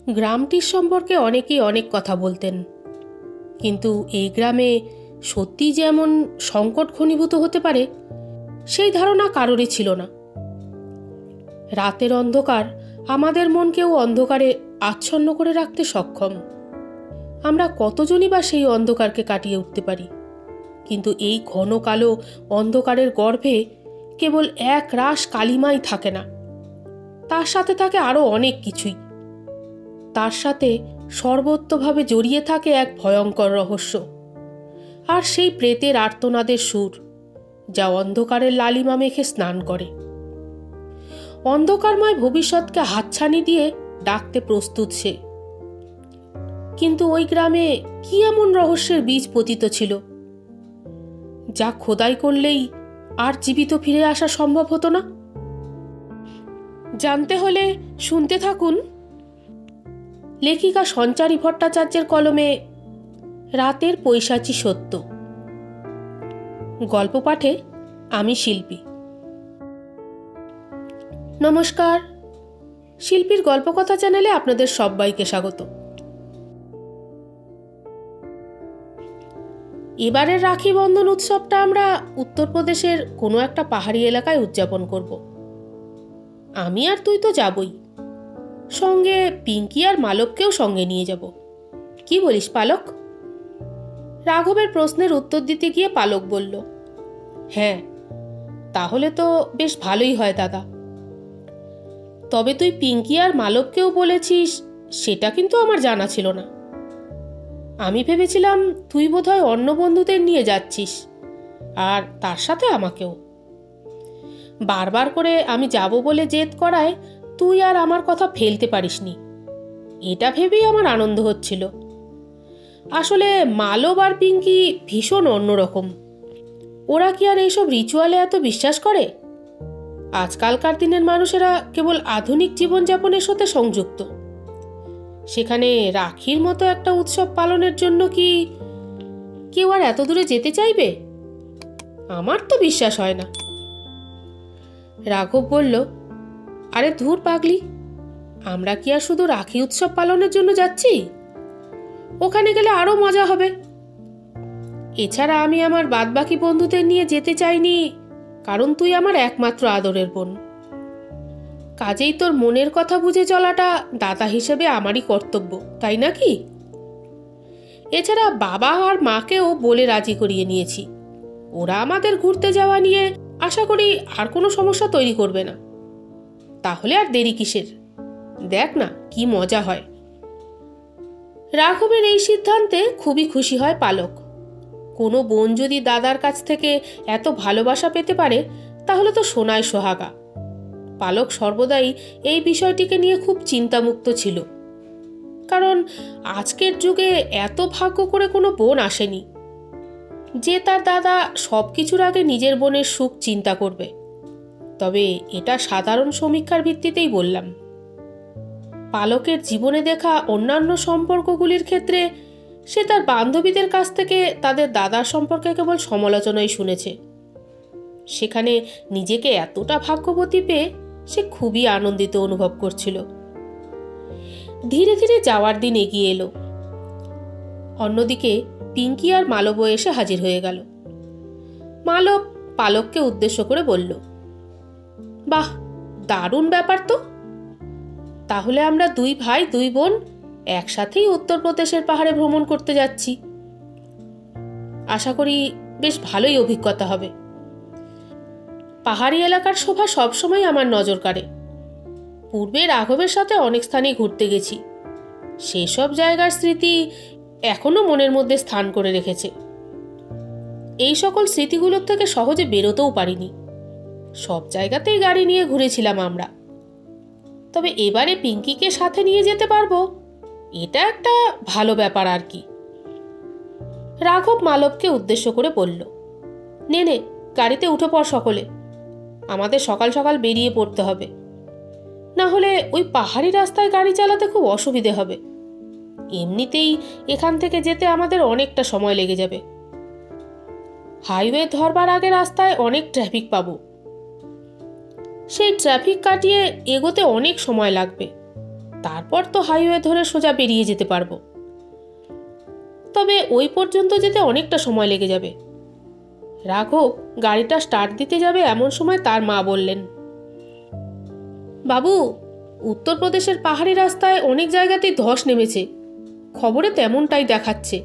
গ্রামটির সম্পর্কে অনেকেই অনেক কথা বলতেন, কিন্তু এই গ্রামে সত্যি যে এমন সংকট ঘনীভূত হতে পারে সেই ধারণা কারোরই ছিল না। রাতের অন্ধকার আমাদের মনকেও অন্ধকারে আচ্ছন্ন করে রাখতে সক্ষম। আমরা কতজনই বা সেই অন্ধকারকে কাটিয়ে উঠতে পারি, কিন্তু এই ঘন কালো অন্ধকারের গর্ভে কেবল এক রাশ কালিমাই থাকে না, তার সাথে থাকে আরও অনেক কিছুই। তার সাথে সর্বত্রভাবে জড়িয়ে থাকে এক ভয়ঙ্কর রহস্য, আর সেই প্রেতের আর্তনাদের সুর যা অন্ধকারের লালিমা মেখে স্নান করে, অন্ধকারময় ভবিষ্যৎকে হাতছানি দিয়ে ডাকতে প্রস্তুত সে। কিন্তু ওই গ্রামে কি এমন রহস্যের বীজ পতিত ছিল যা খোদাই করলেই আর জীবিত ফিরে আসা সম্ভব হতো না? জানতে হলে শুনতে থাকুন লেখিকা সঞ্চারী ভট্টাচার্যের কলমে রাতের পৈশাচী সত্য। গল্প পাঠে আমি শিল্পী। নমস্কার, শিল্পীর গল্পকথা চ্যানেলে আপনাদের সবাইকে স্বাগত। এবারের রাখি বন্ধন উৎসবটা আমরা উত্তরপ্রদেশের কোনো একটা পাহাড়ি এলাকায় উদযাপন করব। আমি আর তুই তো যাবই, সঙ্গে পিঙ্কি আর মালককেও সঙ্গে নিয়ে যাব। কি বলিস পালক? রাঘবের প্রশ্নের উত্তর দিতে গিয়ে পালক বলল, হ্যাঁ, তাহলে তো বেশ ভালোই হয় দাদা। তবে তুই পিঙ্কি আর মালককেও বলেছিস সেটা কিন্তু আমার জানা ছিল না। আমি ভেবেছিলাম তুই বোধহয় অন্য বন্ধুদের নিয়ে যাচ্ছিস, আর তার সাথে আমাকেও। বারবার করে আমি যাব বলে জেদ করায় তুই আর আমার কথা ফেলতে পারিসনি, এটা ভেবেই আমার আনন্দ হচ্ছিল। আসলে মালব আর পিঙ্কি ভীষণ অন্যরকম। ওরা কি আর এইসব রিচুয়ালে এত বিশ্বাস করে? আজকালকার দিনের মানুষেরা কেবল আধুনিক জীবনযাপনের সাথে সংযুক্ত। সেখানে রাখির মতো একটা উৎসব পালনের জন্য কি কেউ আর এত দূরে যেতে চাইবে? আমার তো বিশ্বাস হয় না। রাঘব বলল, আরে ধুর পাগলি, আমরা কি আর শুধু রাখি উৎসব পালনের জন্য যাচ্ছি? ওখানে গেলে আরো মজা হবে। এছাড়া আমি আমার বাদবাকি বন্ধুদের নিয়ে যেতে চাইনি, কারণ তুই আমার একমাত্র আদরের বোন। কাজেই তোর মনের কথা বুঝে চলাটা দাদা হিসেবে আমারই কর্তব্য, তাই নাকি? এছাড়া বাবা আর মাকেও বলে রাজি করিয়ে নিয়েছি। ওরা আমাদের ঘুরতে যাওয়া নিয়ে আশা করি আর কোনো সমস্যা তৈরি করবে না। তাহলে আর দেরি কিসের? দেখ না কি মজা হয়। রাঘবের এই সিদ্ধান্তে খুবই খুশি হয় পালক। কোনো বোন যদি দাদার কাছ থেকে এত ভালোবাসা পেতে পারে তাহলে তো সোনায় সোহাগা। পালক সর্বদাই এই বিষয়টিকে নিয়ে খুব চিন্তামুক্ত ছিল, কারণ আজকের যুগে এত ভাগ্য করে কোনো বোন আসেনি যে তার দাদা সব কিছুর আগে নিজের বোনের সুখ চিন্তা করবে। তবে এটা সাধারণ সমীক্ষার ভিত্তিতেই বললাম। পালকের জীবনে দেখা অন্যান্য সম্পর্কগুলির ক্ষেত্রে সে তার বান্ধবীদের কাছ থেকে তাদের দাদার সম্পর্কে কেবল সমালোচনাই শুনেছে। সেখানে নিজেকে এতটা ভাগ্যবতী পেয়ে সে খুবই আনন্দিত অনুভব করছিল। ধীরে ধীরে যাওয়ার দিন এগিয়ে এলো। অন্যদিকে পিঙ্কি আর মালব এসে হাজির হয়ে গেল। মালব পালককে উদ্দেশ্য করে বলল, বাহ, দারুণ ব্যাপার তো। তাহলে আমরা দুই ভাই দুই বোন একসাথেই উত্তরপ্রদেশের পাহাড়ে ভ্রমণ করতে যাচ্ছি। আশা করি বেশ ভালোই অভিজ্ঞতা হবে। পাহাড়ি এলাকার শোভা সবসময় আমার নজর কাড়ে। পূর্বে রাঘবের সাথে অনেক স্থানেই ঘুরতে গেছি, সেসব জায়গার স্মৃতি এখনো মনের মধ্যে স্থান করে রেখেছে। এই সকল স্মৃতিগুলোর থেকে সহজে বেরোতেও পারিনি। সব জায়গাতেই গাড়ি নিয়ে ঘুরেছিলাম আমরা। তবে এবারে পিঙ্কিকে সাথে নিয়ে যেতে পারবো, এটা একটা ভালো ব্যাপার আর কি। রাঘব মালবকে উদ্দেশ্য করে বলল, নে নে, গাড়িতে উঠে পড় সকলে। আমাদের সকাল সকাল বেরিয়ে পড়তে হবে, না হলে ওই পাহাড়ি রাস্তায় গাড়ি চালাতে খুব অসুবিধে হবে। এমনিতেই এখান থেকে যেতে আমাদের অনেকটা সময় লেগে যাবে। হাইওয়ে ধরবার আগে রাস্তায় অনেক ট্রাফিক পাবো। সেই ট্রাফিক কাটিয়ে এগোতে অনেক সময় লাগবে। তারপর তো হাইওয়ে ধরে সোজা বেরিয়ে যেতে পারবো। তবে ওই পর্যন্ত যেতে অনেকটা সময় লেগে যাবে। রাঘব গাড়িটা স্টার্ট দিতে যাবে এমন সময় তার মা বললেন, বাবু, উত্তরপ্রদেশের পাহাড়ি রাস্তায় অনেক জায়গাতেই ধস নেমেছে, খবরে তেমনটাই দেখাচ্ছে।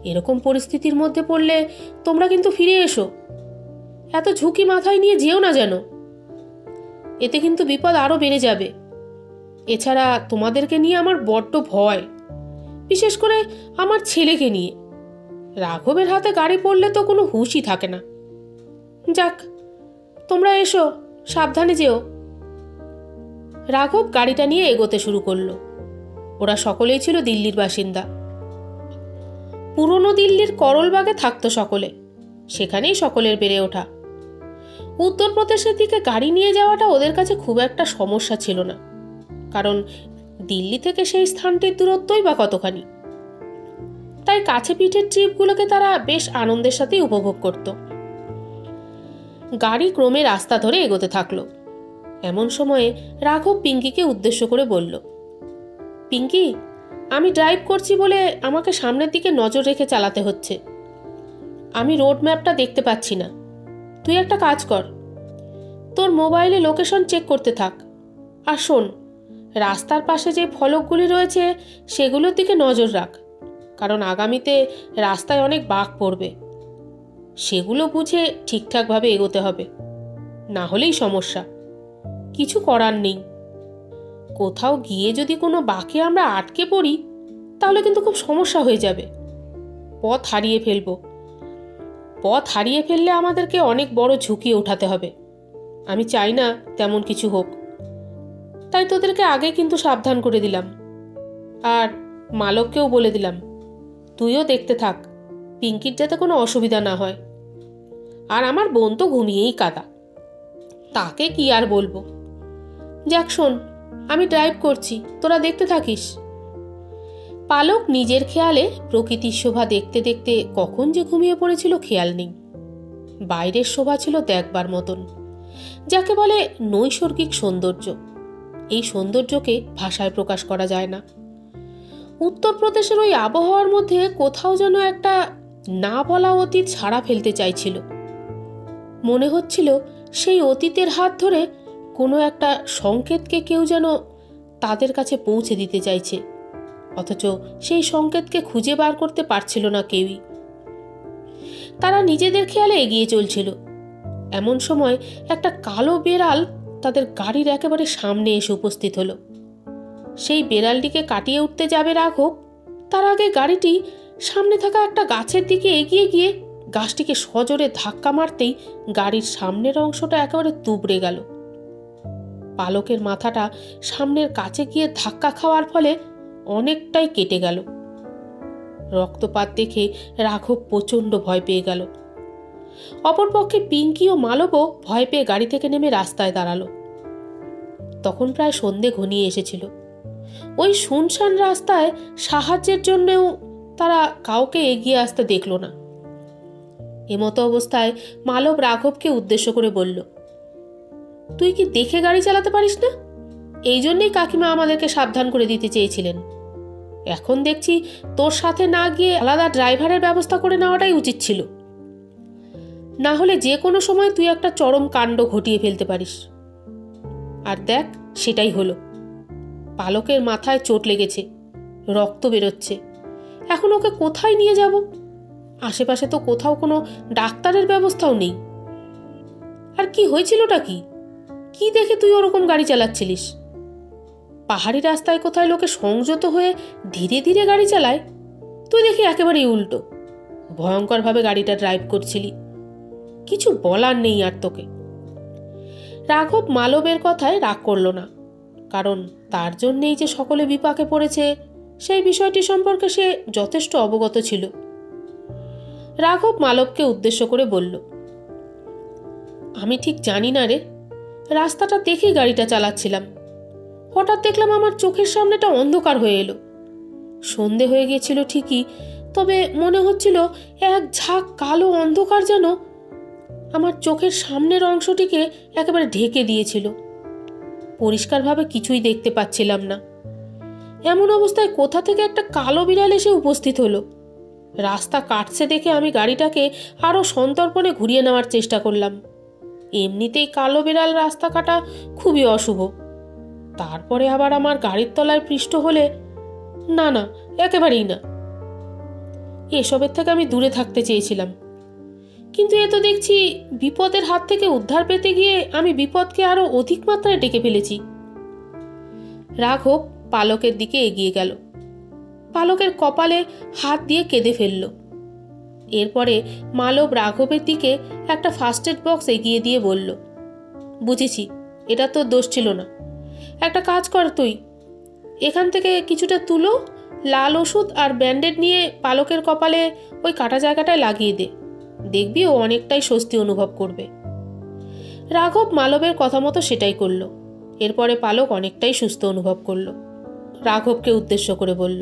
এরকম পরিস্থিতির মধ্যে পড়লে তোমরা কিন্তু ফিরে এসো, এত ঝুঁকি মাথায় নিয়ে যেও না যেন, এতে কিন্তু বিপদ আরও বেড়ে যাবে। এছাড়া তোমাদেরকে নিয়ে আমার বড্ড ভয়, বিশেষ করে আমার ছেলেকে নিয়ে। রাঘবের হাতে গাড়ি পড়লে তো কোনো হুঁশই থাকে না। যাক, তোমরা এসো, সাবধানে যেও। রাঘব গাড়িটা নিয়ে এগোতে শুরু করলো। ওরা সকলেই ছিল দিল্লির বাসিন্দা। পুরনো দিল্লির করলবাগে থাকতো সকলে, সেখানেই সকলের বেড়ে ওঠা। উত্তরপ্রদেশের দিকে গাড়ি নিয়ে যাওয়াটা ওদের কাছে খুব একটা সমস্যা ছিল না, কারণ দিল্লি থেকে সেই স্থানটির দূরত্বই বা কতখানি। তাই কাছে পিঠের ট্রিপগুলোকে তারা বেশ আনন্দের সাথেই উপভোগ করত। গাড়ি ক্রমে রাস্তা ধরে এগোতে থাকলো। এমন সময়ে রাঘব পিঙ্কিকে উদ্দেশ্য করে বলল, পিঙ্কি, আমি ড্রাইভ করছি বলে আমাকে সামনের দিকে নজর রেখে চালাতে হচ্ছে। আমি রোড ম্যাপটা দেখতে পাচ্ছি না। তুই একটা কাজ কর, তোর মোবাইলে লোকেশন চেক করতে থাক। আর শোন, রাস্তার পাশে যে ফলকগুলি রয়েছে সেগুলোর দিকে নজর রাখ, কারণ আগামীতে রাস্তায় অনেক বাঁক পড়বে। সেগুলো বুঝে ঠিকঠাকভাবে এগোতে হবে, না হলেই সমস্যা। কিছু করার নেই। কোথাও গিয়ে যদি কোনো বাঁকে আমরা আটকে পড়ি তাহলে কিন্তু খুব সমস্যা হয়ে যাবে। পথ হারিয়ে ফেললে আমাদেরকে অনেক বড় ঝুঁকি ওঠাতে হবে। আমি চাই না তেমন কিছু হোক, তাই তোদেরকে আগে কিন্তু সাবধান করে দিলাম। আর মালককেও বলে দিলাম, তুইও দেখতে থাক, পিঙ্কির যাতে কোনো অসুবিধা না হয়। আর আমার বোন তো ঘুমিয়েই কাদা, তাকে কি আর বলবো। যাক শোন, আমি ড্রাইভ করছি, তোরা দেখতে থাকিস। পালক নিজের খেয়ালে প্রকৃতির শোভা দেখতে দেখতে কখন যে ঘুমিয়ে পড়েছিল খেয়াল নেই। বাইরের শোভা ছিল দেখবার মতন, যাকে বলে নৈসর্গিক সৌন্দর্য। এই সৌন্দর্যকে ভাষায় প্রকাশ করা যায় না। উত্তরপ্রদেশের ওই আবহাওয়ার মধ্যে কোথাও যেন একটা না বলা অতীত ছাড়া ফেলতে চাইছিল। মনে হচ্ছিল সেই অতীতের হাত ধরে কোনো একটা সংকেতকে কেউ যেন তাদের কাছে পৌঁছে দিতে চাইছে, অথচ সেই সংকেতকে খুঁজে বার করতে পারছিল না কেউই। তারা নিজেদের খেয়ালে এগিয়ে চলছিল। এমন সময় একটা কালো বেড়াল তাদের গাড়ির একেবারে সামনে এসে উপস্থিত হলো। সেই বেড়ালটিকে কাটিয়ে উঠতে যাবে রাঘব, তার আগে গাড়িটি সামনে থাকা একটা গাছের দিকে এগিয়ে গিয়ে গাছটিকে সজোরে ধাক্কা মারতেই গাড়ির সামনের অংশটা একেবারে তুবড়ে গেল। পালকের মাথাটা সামনের কাছে গিয়ে ধাক্কা খাওয়ার ফলে অনেকটাই কেটে গেল। রক্তপাত দেখে রাঘব প্রচণ্ড ভয় পেয়ে গেল। অপরপক্ষে পিঙ্কি ও মালবও ভয় পেয়ে গাড়ি থেকে নেমে রাস্তায় দাঁড়ালো। তখন প্রায় সন্ধে ঘনিয়ে এসেছিল। ওই শুনশান রাস্তায় সাহায্যের জন্যও তারা কাউকে এগিয়ে আসতে দেখল না। এমতো অবস্থায় মালব রাঘবকে উদ্দেশ্য করে বলল, তুই কি দেখে গাড়ি চালাতে পারিস না? এই জন্যই কাকিমা আমাদেরকে সাবধান করে দিতে চেয়েছিলেন। এখন দেখছি তোর সাথে না গিয়ে আলাদা ড্রাইভারের ব্যবস্থা করে নেওয়াটাই উচিত ছিল, না হলে যে কোনো সময় তুই একটা চরম কাণ্ড ঘটিয়ে ফেলতে পারিস। আর দেখ, সেটাই হলো। পালকের মাথায় চোট লেগেছে, রক্ত বেরোচ্ছে। এখন ওকে কোথায় নিয়ে যাব? আশেপাশে তো কোথাও কোনো ডাক্তারের ব্যবস্থাও নেই। আর কি হয়েছিলটা কি? কি দেখে তুই ওরকম গাড়ি চালাচ্ছিলিস? পাহাড়ি রাস্তায় কোথায় লোকে সংযত হয়ে ধীরে ধীরে গাড়ি চালায়, তুই দেখি একেবারেই উল্টো, ভয়ঙ্করভাবে গাড়িটা ড্রাইভ করছিলি। কিছু বলার নেই আর তোকে। রাঘব মালবের কথায় রাগ করল না, কারণ তার জন্যেই যে সকলে বিপাকে পড়েছে সেই বিষয়টি সম্পর্কে সে যথেষ্ট অবগত ছিল। রাঘব মালবকে উদ্দেশ্য করে বলল, আমি ঠিক জানি না রে, রাস্তাটা দেখেই গাড়িটা চালাচ্ছিলাম। হঠাৎ দেখলাম আমার চোখের সামনেটা অন্ধকার হয়ে এলো। সন্ধে হয়ে গিয়েছিল ঠিকই, তবে মনে হচ্ছিল এক ঝাঁক কালো অন্ধকার যেন আমার চোখের সামনের অংশটিকে একেবারে ঢেকে দিয়েছিল। পরিষ্কারভাবে কিছুই দেখতে পাচ্ছিলাম না। এমন অবস্থায় কোথা থেকে একটা কালো বিড়াল এসে উপস্থিত হলো। রাস্তা কাটছে দেখে আমি গাড়িটাকে আরও সন্তর্পণে ঘুরিয়ে নেওয়ার চেষ্টা করলাম। এমনিতেই কালো বিড়াল রাস্তা কাটা খুবই অশুভ, তারপরে আবার আমার গাড়ির তলায় পৃষ্ঠ হলে না না, একেবারেই না। এসবের থেকে আমি দূরে থাকতে চেয়েছিলাম, কিন্তু এ তো দেখছি বিপদের হাত থেকে উদ্ধার পেতে গিয়ে আমি বিপদকে আরো অধিক মাত্রায় ডেকে ফেলেছি। রাঘব পালকের দিকে এগিয়ে গেল, পালকের কপালে হাত দিয়ে কেঁদে ফেলল। এরপরে মালব রাঘবের দিকে একটা ফার্স্ট এড বক্স এগিয়ে দিয়ে বলল, বুঝেছি, এটা তোর দোষ ছিল না। একটা কাজ কর, তুই এখান থেকে কিছুটা তুলো, লাল ওষুধ আর ব্যান্ডেড নিয়ে পালকের কপালে ওই কাটা জায়গাটায় লাগিয়ে দে, দেখবি ও অনেকটাই স্বস্তি অনুভব করবে। রাঘব মালবের কথা মতো সেটাই করল। এরপরে পালক অনেকটাই সুস্থ অনুভব করল। রাঘবকে উদ্দেশ্য করে বলল,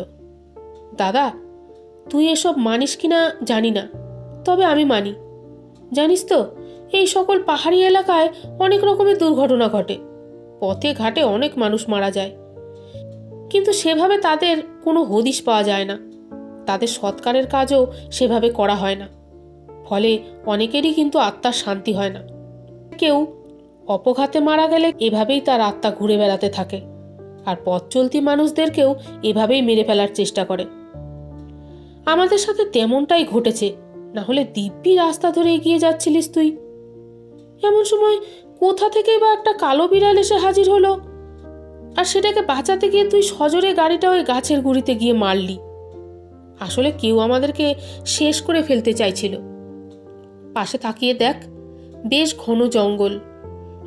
দাদা, তুই এসব মানিস কিনা জানি না, তবে আমি মানি। জানিস তো, এই সকল পাহাড়ি এলাকায় অনেক রকমের দুর্ঘটনা ঘটে, পথে ঘাটে অনেক মানুষ মারা যায়, কিন্তু সেভাবে তাদের কোনো হদিশ পাওয়া যায় না। তাদের সৎকারের কাজও সেভাবে করা হয় না, ফলে অনেকেরই কিন্তু আত্মার শান্তি হয় না। কেউ অপঘাতে মারা গেলে এভাবেই তার আত্মা ঘুরে বেড়াতে থাকে, আর পথ চলতি মানুষদেরকেও এভাবেই মেরে ফেলার চেষ্টা করে। আমাদের সাথে তেমনটাই ঘটেছে, না হলে দিব্যি রাস্তা ধরে এগিয়ে যাচ্ছিলিস তুই, এমন সময় কোথা থেকেই বা একটা কালো বিড়াল এসে হাজির হলো, আর সেটাকে বাঁচাতে গিয়ে তুই সজোরে গাড়িটা ওই গাছের গুঁড়িতে গিয়ে মারলি। আসলে কেউ আমাদেরকে শেষ করে ফেলতে চাইছিল। পাশে তাকিয়ে দেখ, বেশ ঘন জঙ্গল,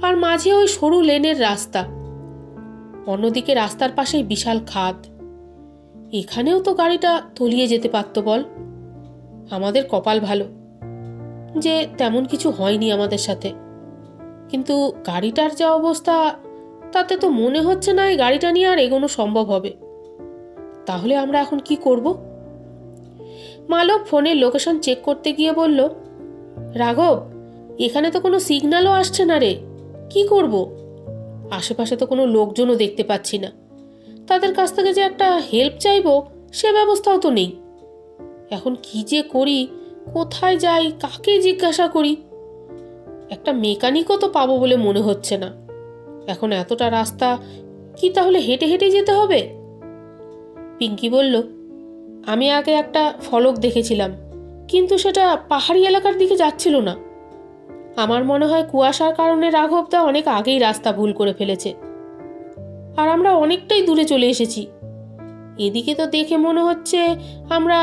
আর মাঝে ওই সরু লেনের রাস্তা, অন্যদিকে রাস্তার পাশেই বিশাল খাদ। এখানেও তো গাড়িটা তলিয়ে যেতে পারত বল। আমাদের কপাল ভালো যে তেমন কিছু হয়নি আমাদের সাথে, কিন্তু গাড়িটার যা অবস্থা, তাতে তো মনে হচ্ছে না এই গাড়িটা নিয়ে আর এগোনো সম্ভব হবে। তাহলে আমরা এখন কি করব? মালব ফোনের লোকেশন চেক করতে গিয়ে বলল, রাঘব, এখানে তো কোনো সিগন্যালও আসছে না রে, কি করব? আশেপাশে তো কোনো লোকজনও দেখতে পাচ্ছি না, তাদের কাছ থেকে যে একটা হেল্প চাইবো সে ব্যবস্থাও তো নেই। এখন কি যে করি, কোথায় যাই, কাকে জিজ্ঞাসা করি? একটা মেকানিকও তো পাবো বলে মনে হচ্ছে না। এখন এতটা রাস্তা কি তাহলে হেঁটে হেঁটে যেতে হবে? পিঙ্কি বলল, আমি আগে একটা ফলক দেখেছিলাম, কিন্তু সেটা পাহাড়ি এলাকার দিকে যাচ্ছিল না। আমার মনে হয় কুয়াশার কারণে রাঘবদা অনেক আগেই রাস্তা ভুল করে ফেলেছে, আর আমরা অনেকটাই দূরে চলে এসেছি। এদিকে তো দেখে মনে হচ্ছে আমরা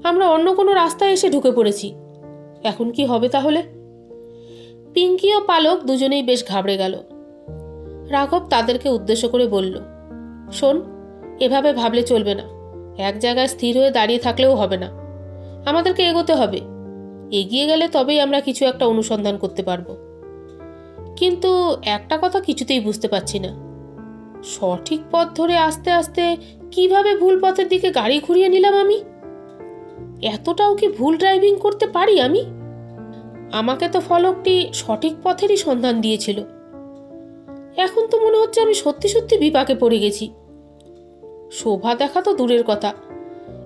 আমরা অন্য কোনো রাস্তায় এসে ঢুকে পড়েছি। এখন কি হবে তাহলে? পিঙ্কি ও পালক দুজনেই বেশ ঘাবড়ে গেল। রাঘব তাদেরকে উদ্দেশ্য করে বলল, শোন, এভাবে ভাবলে চলবে না। এক জায়গায় স্থির হয়ে দাঁড়িয়ে থাকলেও হবে না, আমাদেরকে এগোতে হবে। এগিয়ে গেলে তবেই আমরা কিছু একটা অনুসন্ধান করতে পারবো। কিন্তু একটা কথা কিছুতেই বুঝতে পারছি না, সঠিক পথ ধরে আস্তে আস্তে কিভাবে ভুল পথের দিকে গাড়ি ঘুরিয়ে নিলাম আমি? এতটাও কি ভুল ড্রাইভিং করতে পারি আমি? আমাকে তো ফলকটি সঠিক পথেরই সন্ধান দিয়েছিল। এখন তো মনে হচ্ছে আমি সত্যি সত্যি বিপাকে পড়ে গেছি। শোভা দেখা তো দূরের কথা,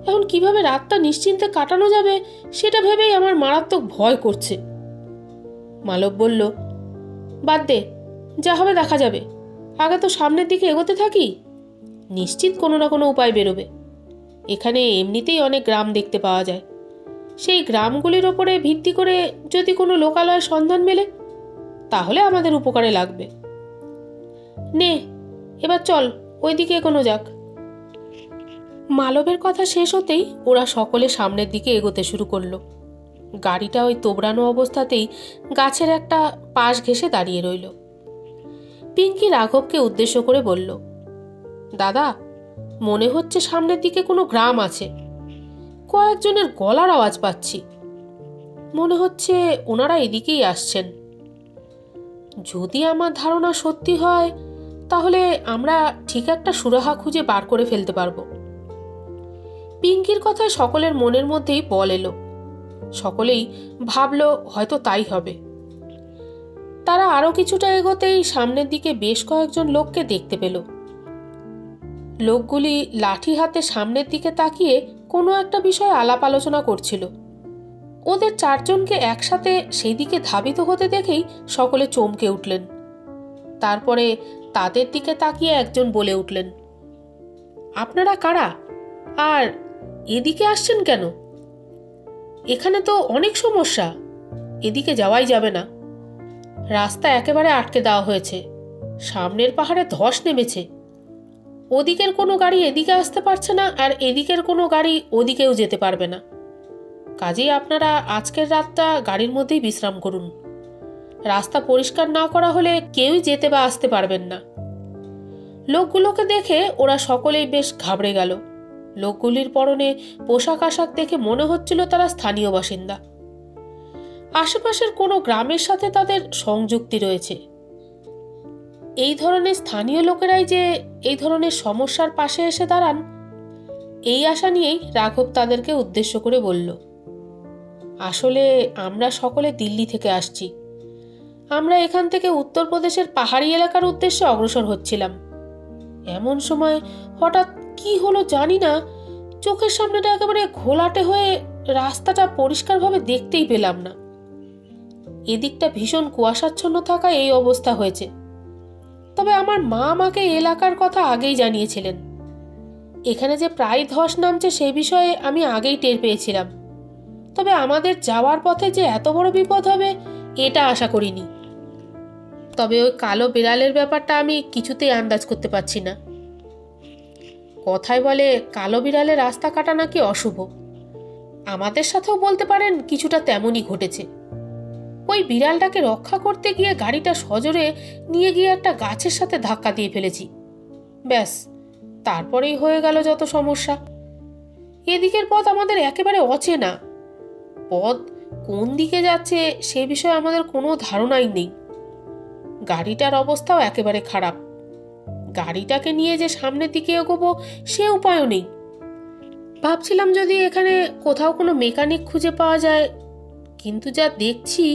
এখন কিভাবে রাতটা নিশ্চিন্তে কাটানো যাবে সেটা ভেবেই আমার মারাত্মক ভয় করছে। মালব বলল, বাদ দে, যা হবে দেখা যাবে, আগে তো সামনের দিকে এগোতে থাকি, নিশ্চিত কোনো না কোনো উপায় বেরোবে। এখানে এমনিতেই অনেক গ্রাম দেখতে পাওয়া যায়, সেই গ্রামগুলির ওপরে ভিত্তি করে যদি কোনো লোকালয়ের সন্ধান মেলে তাহলে আমাদের উপকারে লাগবে। নে, এবার চল, ওইদিকে এগোনো যাক। মালবের কথা শেষ হতেই ওরা সকলে সামনের দিকে এগোতে শুরু করলো। গাড়িটা ওই তোবড়ানো অবস্থাতেই গাছের একটা পাশ ঘেঁষে দাঁড়িয়ে রইল। পিঙ্কি রাঘবকে উদ্দেশ্য করে বলল, দাদা, মনে হচ্ছে সামনের দিকে কোনো গ্রাম আছে। কয়েকজনের গলার আওয়াজ পাচ্ছি, মনে হচ্ছে ওনারা এদিকেই আসছেন। যদি আমার ধারণা সত্যি হয় তাহলে আমরা ঠিক একটা সুরাহা খুঁজে বার করে ফেলতে পারবো। পিঙ্কির কথায় সকলের মনের মধ্যেই বল এলো। সকলেই ভাবল হয়তো তাই হবে। তারা আরো কিছুটা এগোতেই সামনের দিকে বেশ কয়েকজন লোককে দেখতে পেল। লোকগুলি লাঠি হাতে সামনের দিকে তাকিয়ে কোনো একটা বিষয়ে আলাপ আলোচনা করছিল। ওদের চারজনকে একসাথে সেই দিকে ধাবিত হতে দেখেই সকলে চমকে উঠলেন। তারপরে তাদের দিকে তাকিয়ে একজন বলে উঠলেন, আপনারা কারা, আর এদিকে আসছেন কেন? এখানে তো অনেক সমস্যা, এদিকে যাওয়াই যাবে না। রাস্তা একেবারে আটকে দেওয়া হয়েছে, সামনের পাহাড়ে ধস নেমেছে। ওদিকের কোনো গাড়ি এদিকে আসতে পারছে না, আর এদিকের কোনো গাড়ি ওদিকেও যেতে পারবে না। কাজেই আপনারা আজকের রাতটা গাড়ির মধ্যেই বিশ্রাম করুন। রাস্তা পরিষ্কার না করা হলে কেউই যেতে বা আসতে পারবেন না। লোকগুলোকে দেখে ওরা সকলেই বেশ ঘাবড়ে গেল। লোকগুলির পরনে পোশাক আশাক দেখে মনে হচ্ছিল তারা স্থানীয় বাসিন্দা। আশেপাশের কোনো গ্রামের সাথে তাদের সংযুক্তি রয়েছে। এই ধরনের স্থানীয় লোকেরাই যে এই ধরনের সমস্যার পাশে এসে দাঁড়ান, এই আশা নিয়েই রাঘব তাদেরকে উদ্দেশ্য করে বলল, আসলে আমরা সকলে দিল্লি থেকে আসছি। আমরা এখান থেকে উত্তরপ্রদেশের পাহাড়ি এলাকার উদ্দেশ্যে অগ্রসর হচ্ছিলাম। এমন সময় হঠাৎ কি হলো জানি না, চোখের সামনেটা একেবারে ঘোলাটে হয়ে রাস্তাটা পরিষ্কারভাবে দেখতেই পেলাম না। এদিকটা ভীষণ কুয়াশাচ্ছন্ন থাকায় এই অবস্থা হয়েছে। তবে আমার মা আমাকে এলাকার কথা আগেই জানিয়েছিলেন। এখানে যে প্রায় ধস নামছে সেই বিষয়ে আমি আগেই টের পেয়েছিলাম। তবে আমাদের যাওয়ার পথে যে এত বড় বিপদ হবে এটা আশা করিনি। তবে ওই কালো বিড়ালের ব্যাপারটা আমি কিছুতেই আন্দাজ করতে পারছি না। কথায় বলে কালো বিড়ালের রাস্তা কাটা নাকি অশুভ। আমাদের সাথেও বলতে পারেন কিছুটা তেমনই ঘটেছে। ওই বিড়ালটাকে রক্ষা করতে গিয়ে গাড়িটা সজোরে নিয়ে গিয়ে একটা গাছের সাথে ধাক্কা দিয়ে ফেলেছি। ব্যাস, তারপরেই হয়ে গেল যত সমস্যা। এদিকের পথ আমাদের একেবারে অচেনা। পথ কোন দিকে যাচ্ছে সে বিষয়ে আমাদের কোনো ধারণাই নেই। গাড়িটার অবস্থাও একেবারে খারাপ। গাড়িটাকে নিয়ে যে সামনের দিকে এগোবো সে উপায়ও নেই। ভাবছিলাম যদি এখানে কোথাও কোনো মেকানিক খুঁজে পাওয়া যায়, কিন্তু যা দেখছি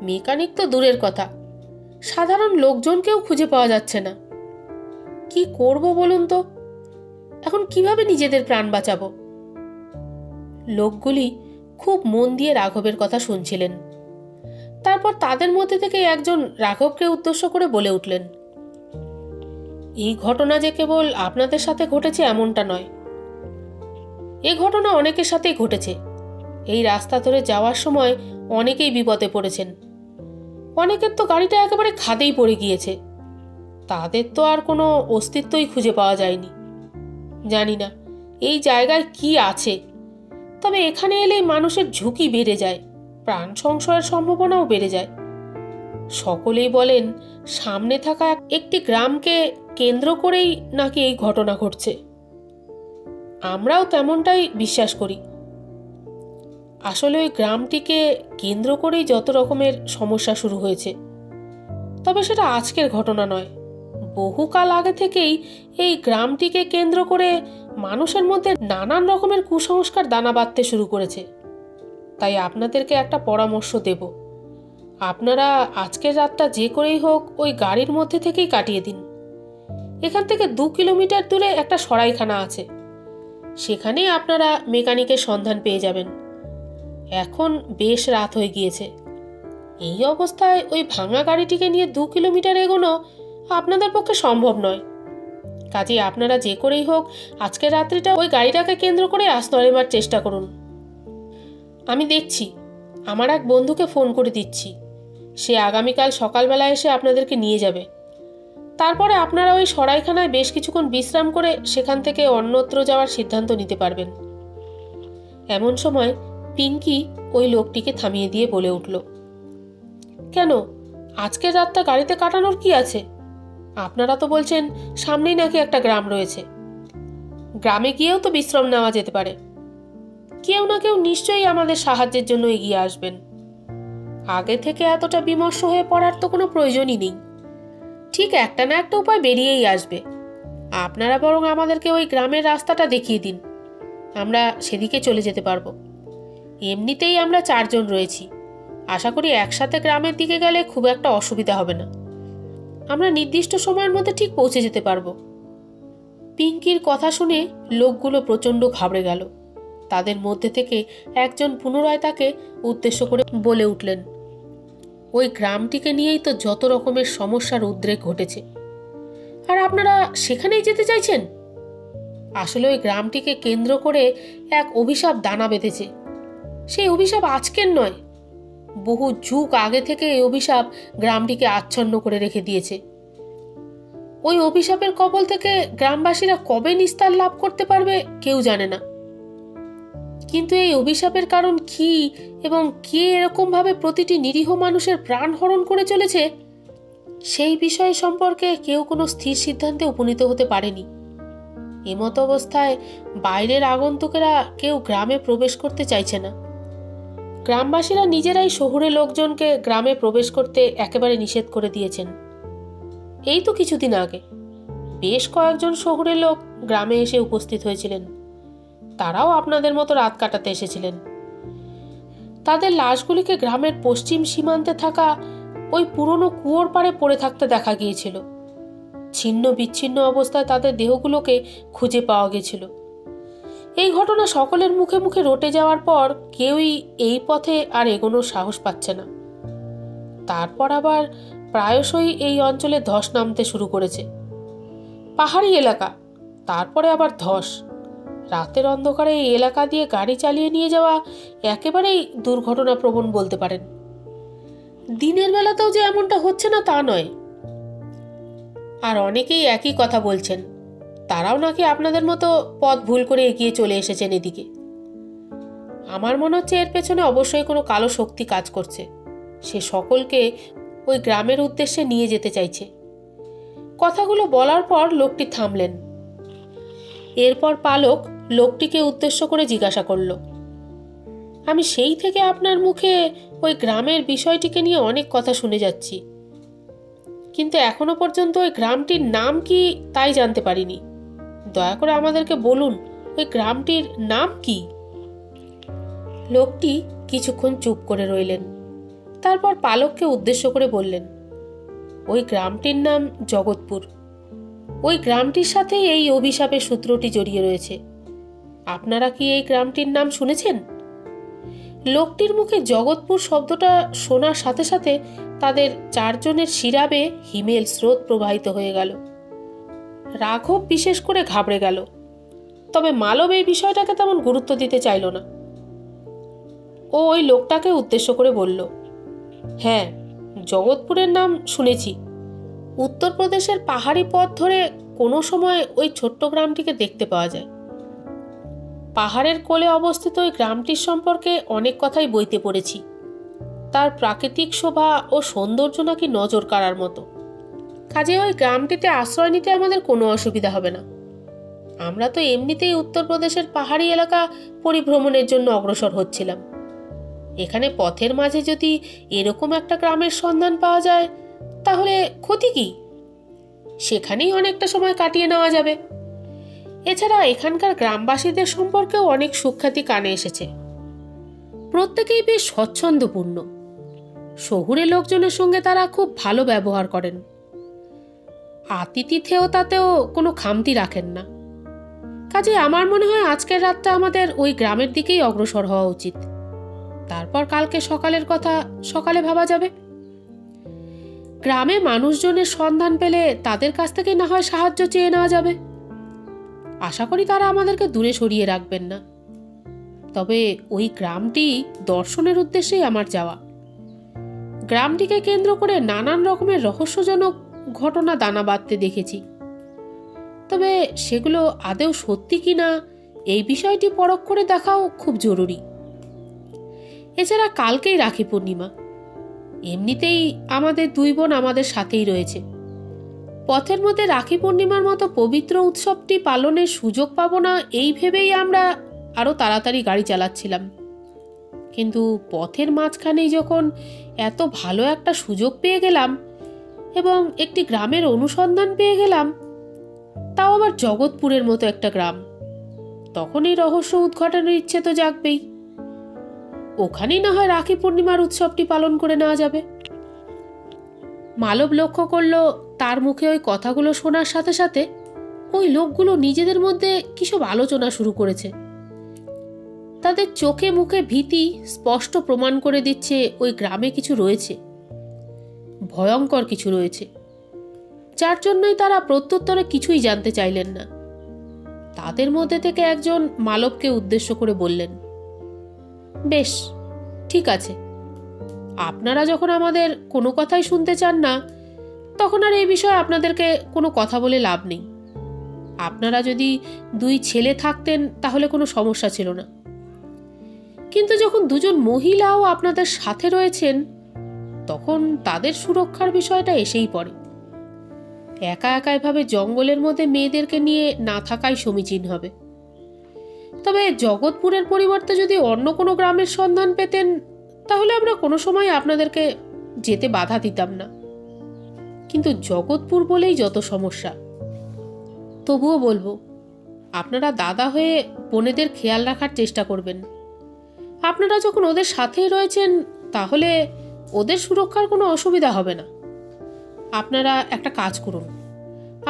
মেকানিক তো দূরের কথা, সাধারণ লোকজনকেও খুঁজে পাওয়া যাচ্ছে না। কি করব বলুন তো? এখন কিভাবে নিজেদের প্রাণ বাঁচাবো? লোকগুলি খুব মন দিয়ে রাঘবের কথা শুনছিলেন। তারপর তাদের মধ্যে থেকে একজন রাঘবকে উদ্দেশ্য করে বলে উঠলেন, এই ঘটনা যে কেবল আপনাদের সাথে ঘটেছে এমনটা নয়। এ ঘটনা অনেকের সাথেই ঘটেছে। এই রাস্তা ধরে যাওয়ার সময় অনেকেই বিপদে পড়েছেন। অনেকের তো গাড়িটা একেবারে খাদেই পড়ে গিয়েছে। তাদের তো আর কোনো অস্তিত্বই খুঁজে পাওয়া যায়নি। জানি না এই জায়গায় কি আছে, তবে এখানে এলেই মানুষের ঝুঁকি বেড়ে যায়, প্রাণ সংশয়ের সম্ভাবনাও বেড়ে যায়। সকলেই বলেন সামনে থাকা একটি গ্রামকে কেন্দ্র করেই নাকি এই ঘটনা ঘটছে। আমরাও তেমনটাই বিশ্বাস করি। আসলে ওই গ্রামটিকে কেন্দ্র করেই যত রকমের সমস্যা শুরু হয়েছে। তবে সেটা আজকের ঘটনা নয়, বহুকাল আগে থেকেই এই গ্রামটিকে কেন্দ্র করে মানুষের মধ্যে নানান রকমের কুসংস্কার দানা বাঁধতে শুরু করেছে। তাই আপনাদেরকে একটা পরামর্শ দেব, আপনারা আজকের রাতটা যে করেই হোক ওই গাড়ির মধ্যে থেকেই কাটিয়ে দিন। এখান থেকে 2 কিলোমিটার দূরে একটা সরাইখানা আছে, সেখানেই আপনারা মেকানিকের সন্ধান পেয়ে যাবেন। এখন বেশ রাত হয়ে গিয়েছে। এই অবস্থায় ওই ভাঙা গাড়িটিকে নিয়ে 2 কিলোমিটার এগোনো আপনাদের পক্ষে সম্ভব নয়। কাজেই আপনারা যে করেই হোক আজকের রাত্রিটা ওই গাড়িটাকে কেন্দ্র করে আশ্রয় নেবার চেষ্টা করুন। আমি দেখছি, আমার এক বন্ধুকে ফোন করে দিচ্ছি, সে আগামীকাল সকালবেলা এসে আপনাদেরকে নিয়ে যাবে। তারপরে আপনারা ওই সরাইখানায় বেশ কিছুক্ষণ বিশ্রাম করে সেখান থেকে অন্যত্র যাওয়ার সিদ্ধান্ত নিতে পারবেন। এমন সময় পিঙ্কি ওই লোকটিকে থামিয়ে দিয়ে বলে উঠল, কেন, আজকের রাতটা গাড়িতে কাটানোর কি আছে? আপনারা তো বলছেন সামনেই নাকি একটা গ্রাম রয়েছে। গ্রামে গিয়েও তো বিশ্রাম নেওয়া যেতে পারে। কেউ না কেউ নিশ্চয়ই আমাদের সাহায্যের জন্য এগিয়ে আসবেন। আগে থেকে এতটা বিমর্ষ হয়ে পড়ার তো কোনো প্রয়োজনই নেই। ঠিক একটা না একটা উপায় বেরিয়েই আসবে। আপনারা বরং আমাদেরকে ওই গ্রামের রাস্তাটা দেখিয়ে দিন, আমরা সেদিকে চলে যেতে পারবো। এমনিতেই আমরা 4 জন রয়েছি, আশা করি একসাথে গ্রামের দিকে গেলে খুব একটা অসুবিধা হবে না। আমরা নির্দিষ্ট সময়ের মধ্যে ঠিক পৌঁছে যেতে পারবো। পিঙ্কির কথা শুনে লোকগুলো প্রচণ্ড ঘাবড়ে গেল। তাদের মধ্যে থেকে একজন পুনরায় তাকে উদ্দেশ্য করে বলে উঠলেন, ওই গ্রামটিকে নিয়েই তো যত রকমের সমস্যার উদ্রেক ঘটেছে, আর আপনারা সেখানেই যেতে চাইছেন? আসলে ওই গ্রামটিকে কেন্দ্র করে এক অভিশাপ দানা বেঁধেছে। সেই অভিশাপ আজকের নয়, বহু যুগ আগে থেকে এই অভিশাপ গ্রামটিকে আচ্ছন্ন করে রেখে দিয়েছে। ওই অভিশাপের কবল থেকে গ্রামবাসীরা কবে নিস্তার লাভ করতে পারবে কেউ জানে না। কিন্তু এই অভিশাপের কারণ কি এবং কে এরকমভাবে প্রতিটি নিরীহ মানুষের প্রাণ হরণ করে চলেছে, সেই বিষয় সম্পর্কে কেউ কোনো স্থির সিদ্ধান্তে উপনীত হতে পারেনি। এমতো অবস্থায় বাইরের আগন্তুকেরা কেউ গ্রামে প্রবেশ করতে চাইছে না। গ্রামবাসীরা নিজেরাই শহুরে লোকজনকে গ্রামে প্রবেশ করতে একেবারে নিষেধ করে দিয়েছেন। এই তো কিছুদিন আগে বেশ কয়েকজন শহুরে লোক গ্রামে এসে উপস্থিত হয়েছিলেন। তারাও আপনাদের মতো রাত কাটাতে এসেছিলেন। তাদের লাশগুলিকে গ্রামের পশ্চিম সীমান্তে থাকা ওই পুরনো কুয়োর পাড়ে পড়ে থাকতে দেখা গিয়েছিল। ছিন্ন বিচ্ছিন্ন অবস্থায় তাদের দেহগুলোকে খুঁজে পাওয়া গেছিল। এই ঘটনা সকলের মুখে মুখে রটে যাওয়ার পর কেউই এই পথে আর এগোনোর সাহস পাচ্ছে না। তারপর আবার প্রায়শই এই অঞ্চলে ধস নামতে শুরু করেছে। পাহাড়ি এলাকা, তারপরে আবার ধস। রাতের অন্ধকারে এই এলাকা দিয়ে গাড়ি চালিয়ে নিয়ে যাওয়া একেবারেই দুর্ঘটনাপ্রবণ বলতে পারেন। দিনের বেলাতেও যে এমনটা হচ্ছে না তা নয়। আর অনেকেই একই কথা বলছেন, তারাও নাকি আপনাদের মতো পথ ভুল করে এগিয়ে চলে এসেছেন এদিকে। আমার মনে হচ্ছে এর পেছনে অবশ্যই কোনো কালো শক্তি কাজ করছে। সে সকলকে ওই গ্রামের উদ্দেশ্যে নিয়ে যেতে চাইছে। কথাগুলো বলার পর লোকটি থামলেন। এরপর পালক লোকটিকে উদ্দেশ্য করে জিজ্ঞাসা করল, আমি সেই থেকে আপনার মুখে ওই গ্রামের বিষয়টিকে নিয়ে অনেক কথা শুনে যাচ্ছি, কিন্তু এখনো পর্যন্ত ওই গ্রামটির নাম কি তাই জানতে পারিনি। দয়া করে আমাদেরকে বলুন, ওই গ্রামটির নাম কি? লোকটি কিছুক্ষণ চুপ করে রইলেন। তারপর পালককে উদ্দেশ্য করে বললেন, ওই গ্রামটির নাম জগৎপুর। ওই গ্রামটির সাথে এই অভিশাপের সূত্রটি জড়িয়ে রয়েছে। আপনারা কি এই গ্রামটির নাম শুনেছেন? লোকটির মুখে জগৎপুর শব্দটা শোনার সাথে সাথে তাদের চারজনের শিরাবে হিমেল স্রোত প্রবাহিত হয়ে গেল। রাঘব বিশেষ করে ঘাবড়ে গেল, তবে মালব এই বিষয়টাকে তেমন গুরুত্ব দিতে চাইল না। ও ওই লোকটাকে উদ্দেশ্য করে বলল, হ্যাঁ, জগৎপুরের নাম শুনেছি। উত্তরপ্রদেশের পাহাড়ি পথ ধরে কোনো সময় ওই ছোট্ট গ্রামটিকে দেখতে পাওয়া যায়। পাহাড়ের কোলে অবস্থিত ওই গ্রামটির সম্পর্কে অনেক কথাই বইতে পড়েছি। তার প্রাকৃতিক শোভা ও সৌন্দর্য নাকি নজর কাড়ার মতো। কাজে ওই গ্রামটিতে আশ্রয় নিতে আমাদের কোনো অসুবিধা হবে না। আমরা তো এমনিতেই উত্তরপ্রদেশের পাহাড়ি এলাকা পরিভ্রমণের জন্য অগ্রসর হচ্ছিলাম। এখানে পথের মাঝে যদি এরকম একটা গ্রামের সন্ধান পাওয়া যায় তাহলে ক্ষতি কি? সেখানেই অনেকটা সময় কাটিয়ে নেওয়া যাবে। এছাড়া এখানকার গ্রামবাসীদের সম্পর্কেও অনেক সুখ্যাতি কানে এসেছে। প্রত্যেকেই বেশ স্বচ্ছন্দপূর্ণ। শহুরে লোকজনের সঙ্গে তারা খুব ভালো ব্যবহার করেন। আতিথেয়তাতেও কোনো খামতি রাখেন না। কাজে আমার মনে হয় আজকের রাতটা আমাদের ওই গ্রামের দিকেই অগ্রসর হওয়া উচিত। তারপর কালকে সকালের কথা সকালে ভাবা যাবে। গ্রামে মানুষজনের সন্ধান পেলে তাদের কাছ থেকে না হয় সাহায্য চেয়ে নেওয়া যাবে। আশা করি তারা আমাদেরকে দূরে সরিয়ে রাখবেন না। তবে ওই গ্রামটি দর্শনের উদ্দেশ্যেই আমার যাওয়া। গ্রামটিকে কেন্দ্র করে নানান রকমের রহস্যজনক ঘটনা দানা বাঁধতে দেখেছি। তবে সেগুলো আদৌ সত্যি কিনা এই বিষয়টি পরখ করে দেখাও খুব জরুরি। এছাড়া কালকেই রাখি পূর্ণিমা। এমনিতেই আমাদের দুই বোন আমাদের সাথেই রয়েছে। পথের মধ্যে রাখি পূর্ণিমার মতো পবিত্র উৎসবটি পালনের সুযোগ পাবো না এই ভেবেই আমরা আরো তাড়াতাড়ি গাড়ি চালাচ্ছিলাম। কিন্তু পথের মাঝখানেই যখন এত ভালো একটা সুযোগ পেয়ে গেলাম এবং একটি গ্রামের অনুসন্ধান পেয়ে গেলাম, তাও আবার জগৎপুরের মতো একটা গ্রাম, তখন এই রহস্য উদ্ঘাটনের ইচ্ছে তো জাগবেই। ওখানেই না হয় রাখি পূর্ণিমার উৎসবটি পালন করে নেওয়া যাবে। মালব লক্ষ্য করল তার মুখে ওই কথাগুলো শোনার সাথে সাথে ওই লোকগুলো নিজেদের মধ্যে কিসব আলোচনা শুরু করেছে। তাদের চোখে মুখে ভীতি স্পষ্ট প্রমাণ করে দিচ্ছে ওই গ্রামে কিছু রয়েছে, ভয়ঙ্কর কিছু রয়েছে, যার জন্যই তারা প্রত্যুত্তরে কিছুই জানতে চাইলেন না। তাদের মধ্যে থেকে একজন মালবকে উদ্দেশ্য করে বললেন, বেশ, ঠিক আছে, আপনারা যখন আমাদের কোনো কথাই শুনতে চান না, তখন আর এই বিষয়ে আপনাদেরকে কোনো কথা বলে লাভ নেই। আপনারা যদি 2 ছেলে থাকতেন তাহলে কোনো সমস্যা ছিল না, কিন্তু যখন 2জন মহিলাও আপনাদের সাথে রয়েছেন, তখন তাদের সুরক্ষার বিষয়টা এসেই পড়ে। একা একা এভাবে জঙ্গলের মধ্যে মেয়েদেরকে নিয়ে না থাকাই সমীচীন হবে। তবে জগৎপুরের পরিবর্তে যদি অন্য কোনো গ্রামের সন্ধান পেতেন, তাহলে আমরা কোনো সময় আপনাদেরকে যেতে বাধা দিতাম না, কিন্তু জগৎপুর বলেই যত সমস্যা। তবুও বলবো, আপনারা দাদা হয়ে বোনেদের খেয়াল রাখার চেষ্টা করবেন। আপনারা যখন ওদের সাথেই রয়েছেন, তাহলে ওদের সুরক্ষার কোনো অসুবিধা হবে না। আপনারা একটা কাজ করুন,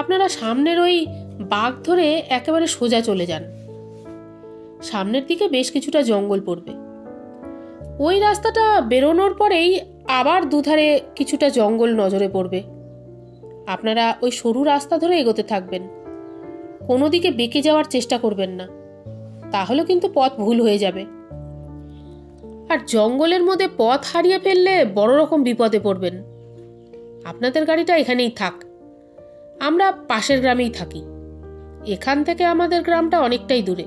আপনারা সামনের ওই বাঘ ধরে একেবারে সোজা চলে যান। সামনের দিকে বেশ কিছুটা জঙ্গল পড়বে। ওই রাস্তাটা বেরোনোর পরেই আবার দুধারে কিছুটা জঙ্গল নজরে পড়বে। আপনারা ওই সরু রাস্তা ধরে এগোতে থাকবেন, কোনো দিকে বেঁকে যাওয়ার চেষ্টা করবেন না, তাহলে কিন্তু পথ ভুল হয়ে যাবে। আর জঙ্গলের মধ্যে পথ হারিয়ে ফেললে বড় রকম বিপদে পড়বেন। আপনাদের গাড়িটা এখানেই থাক, আমরা পাশের গ্রামেই থাকি। এখান থেকে আমাদের গ্রামটা অনেকটাই দূরে।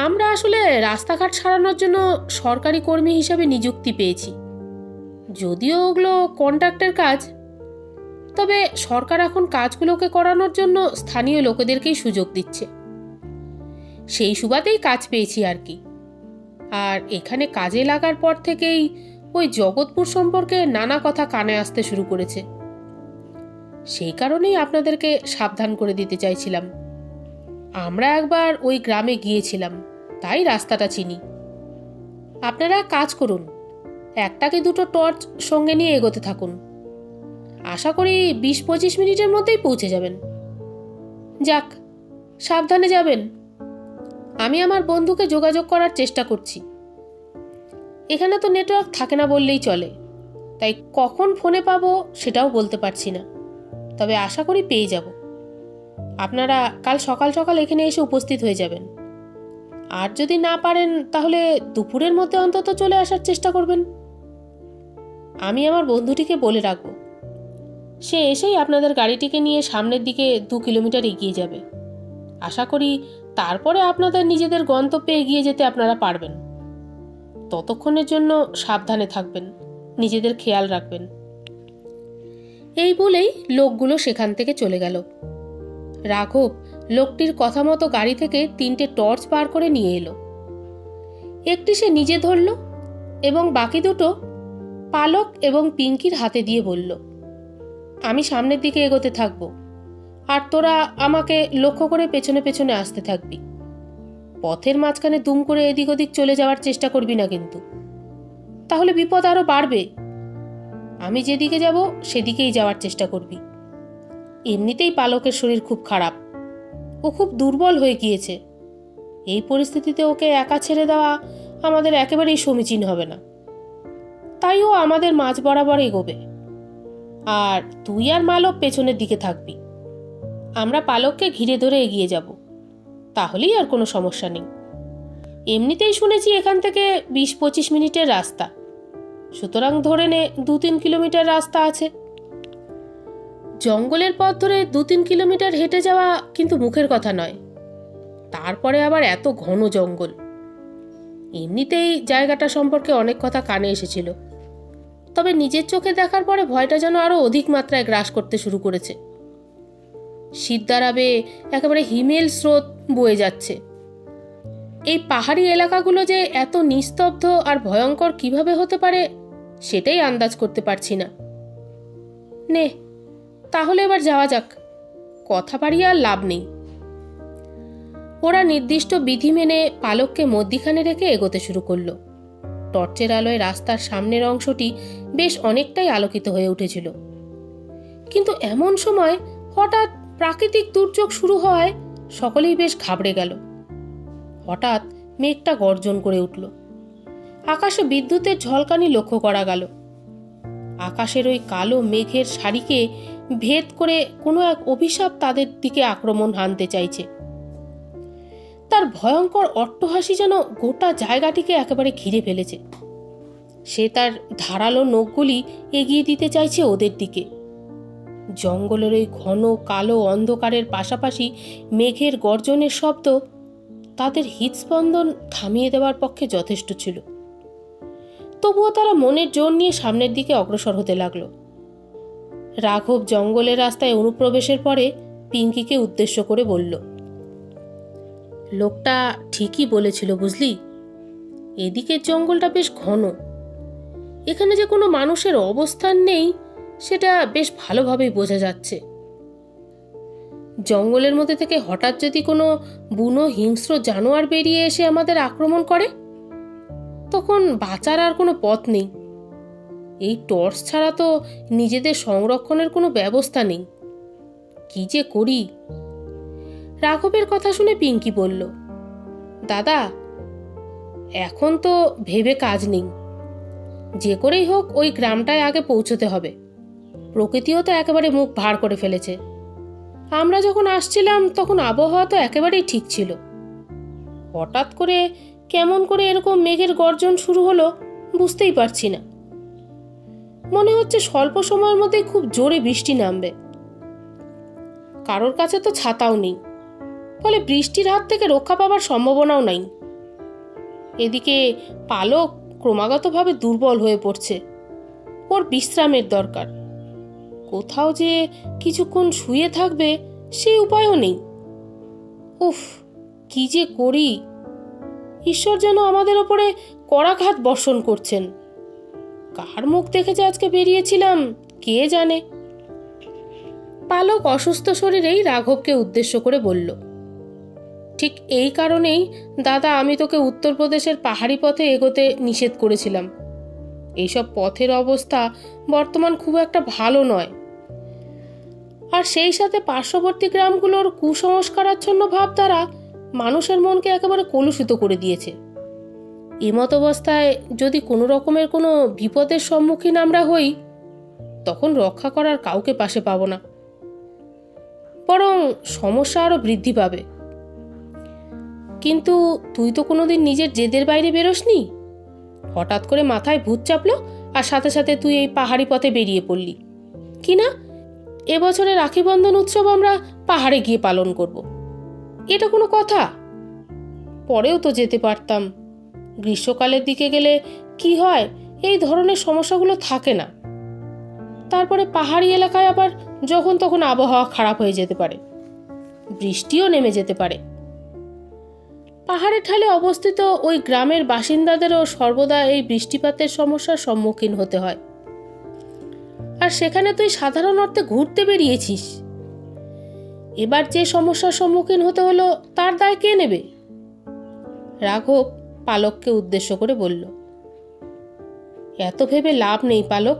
আমরা আসলে রাস্তাঘাট সারানোর জন্য সরকারি কর্মী হিসেবে নিযুক্তি পেয়েছি, যদিও ওগুলো কন্ট্রাক্টের কাজ। তবে সরকার এখন কাজগুলোকে করানোর জন্য স্থানীয় লোকেদেরকেই সুযোগ দিচ্ছে, সেই সুবাদেই কাজ পেয়েছি আর কি। আর এখানে কাজে লাগার পর থেকেই ওই জগৎপুর সম্পর্কে নানা কথা কানে আসতে শুরু করেছে। সেই কারণেই আপনাদেরকে সাবধান করে দিতে চাইছিলাম। আমরা একবার ওই গ্রামে গিয়েছিলাম, তাই রাস্তাটা চিনি। আপনারা কাজ করুন, 1 কি 2টো টর্চ সঙ্গে নিয়ে এগোতে থাকুন। আশা করি 20-25 মিনিটের মধ্যেই পৌঁছে যাবেন। যাক, সাবধানে যাবেন। আমি আমার বন্ধুকে যোগাযোগ করার চেষ্টা করছি। এখানে তো নেটওয়ার্ক থাকে না বললেই চলে, তাই কখন ফোনে পাবো সেটাও বলতে পারছি না, তবে আশা করি পেয়ে যাব। আপনারা কাল সকাল সকাল এখানে এসে উপস্থিত হয়ে যাবেন। আর যদি না পারেন, তাহলে দুপুরের মধ্যে অন্তত চলে আসার চেষ্টা করবেন। আমি আমার বন্ধুটিকে বলে রাখবো, সে এসেই আপনাদের গাড়িটিকে নিয়ে সামনের দিকে 2 কিলোমিটার এগিয়ে যাবে। আশা করি তারপরে আপনাদের নিজেদের গন্তব্যে এগিয়ে যেতে আপনারা পারবেন। ততক্ষণের জন্য সাবধানে থাকবেন, নিজেদের খেয়াল রাখবেন। এই বলেই লোকগুলো সেখান থেকে চলে গেল। রাঘব লোকটির কথা মতো গাড়ি থেকে 3টে টর্চ বার করে নিয়ে এলো। একটি সে নিজে ধরল এবং বাকি 2টো পালক এবং পিঙ্কির হাতে দিয়ে বলল, আমি সামনের দিকে এগোতে থাকব, আর তোরা আমাকে লক্ষ্য করে পেছনে পেছনে আসতে থাকবি। পথের মাঝখানে দুম করে এদিক ওদিক চলে যাওয়ার চেষ্টা করবি না কিন্তু, তাহলে বিপদ আরো বাড়বে। আমি যেদিকে যাব সেদিকেই যাওয়ার চেষ্টা করবি। এমনিতেই পালকের শরীর খুব খারাপ, ও খুব দুর্বল হয়ে গিয়েছে। এই পরিস্থিতিতে ওকে একা ছেড়ে দেওয়া আমাদের একেবারেই সমীচীন হবে না, তাই ও আমাদের মাঝ বরাবর এগোবে। আর তুই আর মালব পেছনের দিকে থাকবি। আমরা পালককে ঘিরে ধরে এগিয়ে যাব, তাহলেই আর কোনো সমস্যা নেই। এমনিতেই শুনেছি এখান থেকে 20-25 মিনিটের রাস্তা, সুতরাং ধরে নে 2-3 কিলোমিটার রাস্তা আছে। জঙ্গলের পথ ধরে 2-3 কিলোমিটার হেঁটে যাওয়া কিন্তু মুখের কথা নয়, তারপরে আবার এত ঘন জঙ্গল। এমনিতেই জায়গাটা সম্পর্কে অনেক কথা কানে এসেছিল, তবে নিজের চোখে দেখার পরে ভয়টা যেন আরো অধিক মাত্রায় গ্রাস করতে শুরু করেছে। শীত দাঁড়াবে, একেবারে হিমেল স্রোত বয়ে যাচ্ছে। এই পাহাড়ি এলাকাগুলো যে এত নিস্তব্ধ আর ভয়ঙ্কর কিভাবে হতে পারে সেটাই আন্দাজ করতে পারছি না। নে, তাহলে এবার যাওয়া যাক, কথা বাড়িয়ে আর লাভ নেই। ওরা নির্দিষ্ট বিধি মেনে পালককে মধ্যিখানে রেখে এগোতে শুরু করলো। টর্চের আলোয় রাস্তার সামনের অংশটি বেশ অনেকটাই আলোকিত হয়ে উঠেছিল, কিন্তু এমন সময় হঠাৎ প্রাকৃতিক দুর্যোগ শুরু হওয়ায় সকলেই বেশ ঘাবড়ে গেল। হঠাৎ মেঘটা গর্জন করে উঠল। আকাশে বিদ্যুতের ঝলকানি লক্ষ্য করা গেল। আকাশের ওই কালো মেঘের সারিকে ভেদ করে কোনো এক অভিশাপ তাদের দিকে আক্রমণ হানতে চাইছে। তার ভয়ঙ্কর অট্টহাসি যেন গোটা জায়গাটিকে একেবারে ঘিরে ফেলেছে। সে তার ধারালো নখগুলি এগিয়ে দিতে চাইছে ওদের দিকে। জঙ্গলের ওই ঘন কালো অন্ধকারের পাশাপাশি মেঘের গর্জনের শব্দ তাদের হৃদস্পন্দন থামিয়ে দেওয়ার পক্ষে যথেষ্ট ছিল। তবুও তারা মনের জোর নিয়ে সামনের দিকে অগ্রসর হতে লাগলো। রাঘব জঙ্গলের রাস্তায় অনুপ্রবেশের পরে পিঙ্কিকে উদ্দেশ্য করে বলল, লোকটা ঠিকই বলেছিল বুঝলি, এদিকের জঙ্গলটা বেশ ঘন। এখানে যে কোনো মানুষের অবস্থান নেই সেটা বেশ ভালোভাবেই বোঝা যাচ্ছে। জঙ্গলের মধ্যে থেকে হঠাৎ যদি কোনো বুনো হিংস্র জানোয়ার বেরিয়ে এসে আমাদের আক্রমণ করে, তখন বাঁচার আর কোনো পথ নেই। এই টর্চ ছাড়া তো নিজেদের সংরক্ষণের কোনো ব্যবস্থা নেই। কি যে করি? রাঘবের কথা শুনে পিঙ্কি বলল, দাদা, এখন তো ভেবে কাজ নেই। যে করেই হোক ওই গ্রামটায় আগে পৌঁছতে হবে। প্রকৃতিও তো একেবারে মুখ ভার করে ফেলেছে। আমরা যখন আসছিলাম তখন আবহাওয়া তো একেবারেই ঠিক ছিল। হঠাৎ করে কেমন করে এরকম মেঘের গর্জন শুরু হলো বুঝতেই পারছি না। মনে হচ্ছে স্বল্প সময়ের মধ্যেই খুব জোরে বৃষ্টি নামবে। কারোর কাছে তো ছাতাও নেই, ফলে বৃষ্টির হাত থেকে রক্ষা পাবার সম্ভাবনাও নাই। এদিকে পালক ক্রমাগতভাবে দুর্বল হয়ে পড়ছে। ওর বিশ্রামের দরকার। কোথাও যে কিছুক্ষণ শুয়ে থাকবে সেই উপায়ও নেই। উফ, কি যে করি! ঈশ্বর যেন আমাদের ওপরে করাঘাত বর্ষণ করছেন। কার মুখ দেখে যে আজকে বেরিয়েছিলাম কে জানে। পালক অসুস্থ শরীরেই রাঘবকে উদ্দেশ্য করে বলল, ঠিক এই কারণেই দাদা আমি তোকে উত্তরপ্রদেশের পাহাড়ি পথে এগোতে নিষেধ করেছিলাম। এইসব পথের অবস্থা বর্তমান খুব একটা ভালো নয়। আর সেই সাথে পার্শ্ববর্তী গ্রামগুলোর কুসংস্কারাচ্ছন্ন ভাবধারা মানুষের মনকে একেবারে কলুষিত করে দিয়েছে। এমত অবস্থায় যদি কোনো রকমের কোনো বিপদের সম্মুখীন আমরা হই, তখন রক্ষা করার কাউকে পাশে পাবো না, বরং সমস্যা আরো বৃদ্ধি পাবে। কিন্তু তুই তো কোনোদিন নিজের জেদের বাইরে বেরোসনি। হঠাৎ করে মাথায় ভূত চাপলো আর সাথে সাথে তুই এই পাহাড়ি পথে বেরিয়ে পড়লি। কি না, এবছরে রাখি বন্ধন উৎসব আমরা পাহাড়ে গিয়ে পালন করব। এটা কোনো কথা? পরেও তো যেতে পারতাম। গ্রীষ্মকালের দিকে গেলে কি হয়, এই ধরনের সমস্যাগুলো থাকে না। তারপরে পাহাড়ি এলাকায় আবার যখন তখন আবহাওয়া খারাপ হয়ে যেতে পারে, বৃষ্টিও নেমে যেতে পারে। পাহাড়ের ঢালে অবস্থিত ওই গ্রামের বাসিন্দাদেরও সর্বদা এই বৃষ্টিপাতের সমস্যার সম্মুখীন হতে হয়। আর সেখানে তুই সাধারণ অর্থে ঘুরতে বেরিয়েছিস। এবার যে সমস্যার সম্মুখীন হতে হলো তার দায় কে নেবে? রাঘব পালককে উদ্দেশ্য করে বলল, এত ভেবে লাভ নেই পালক।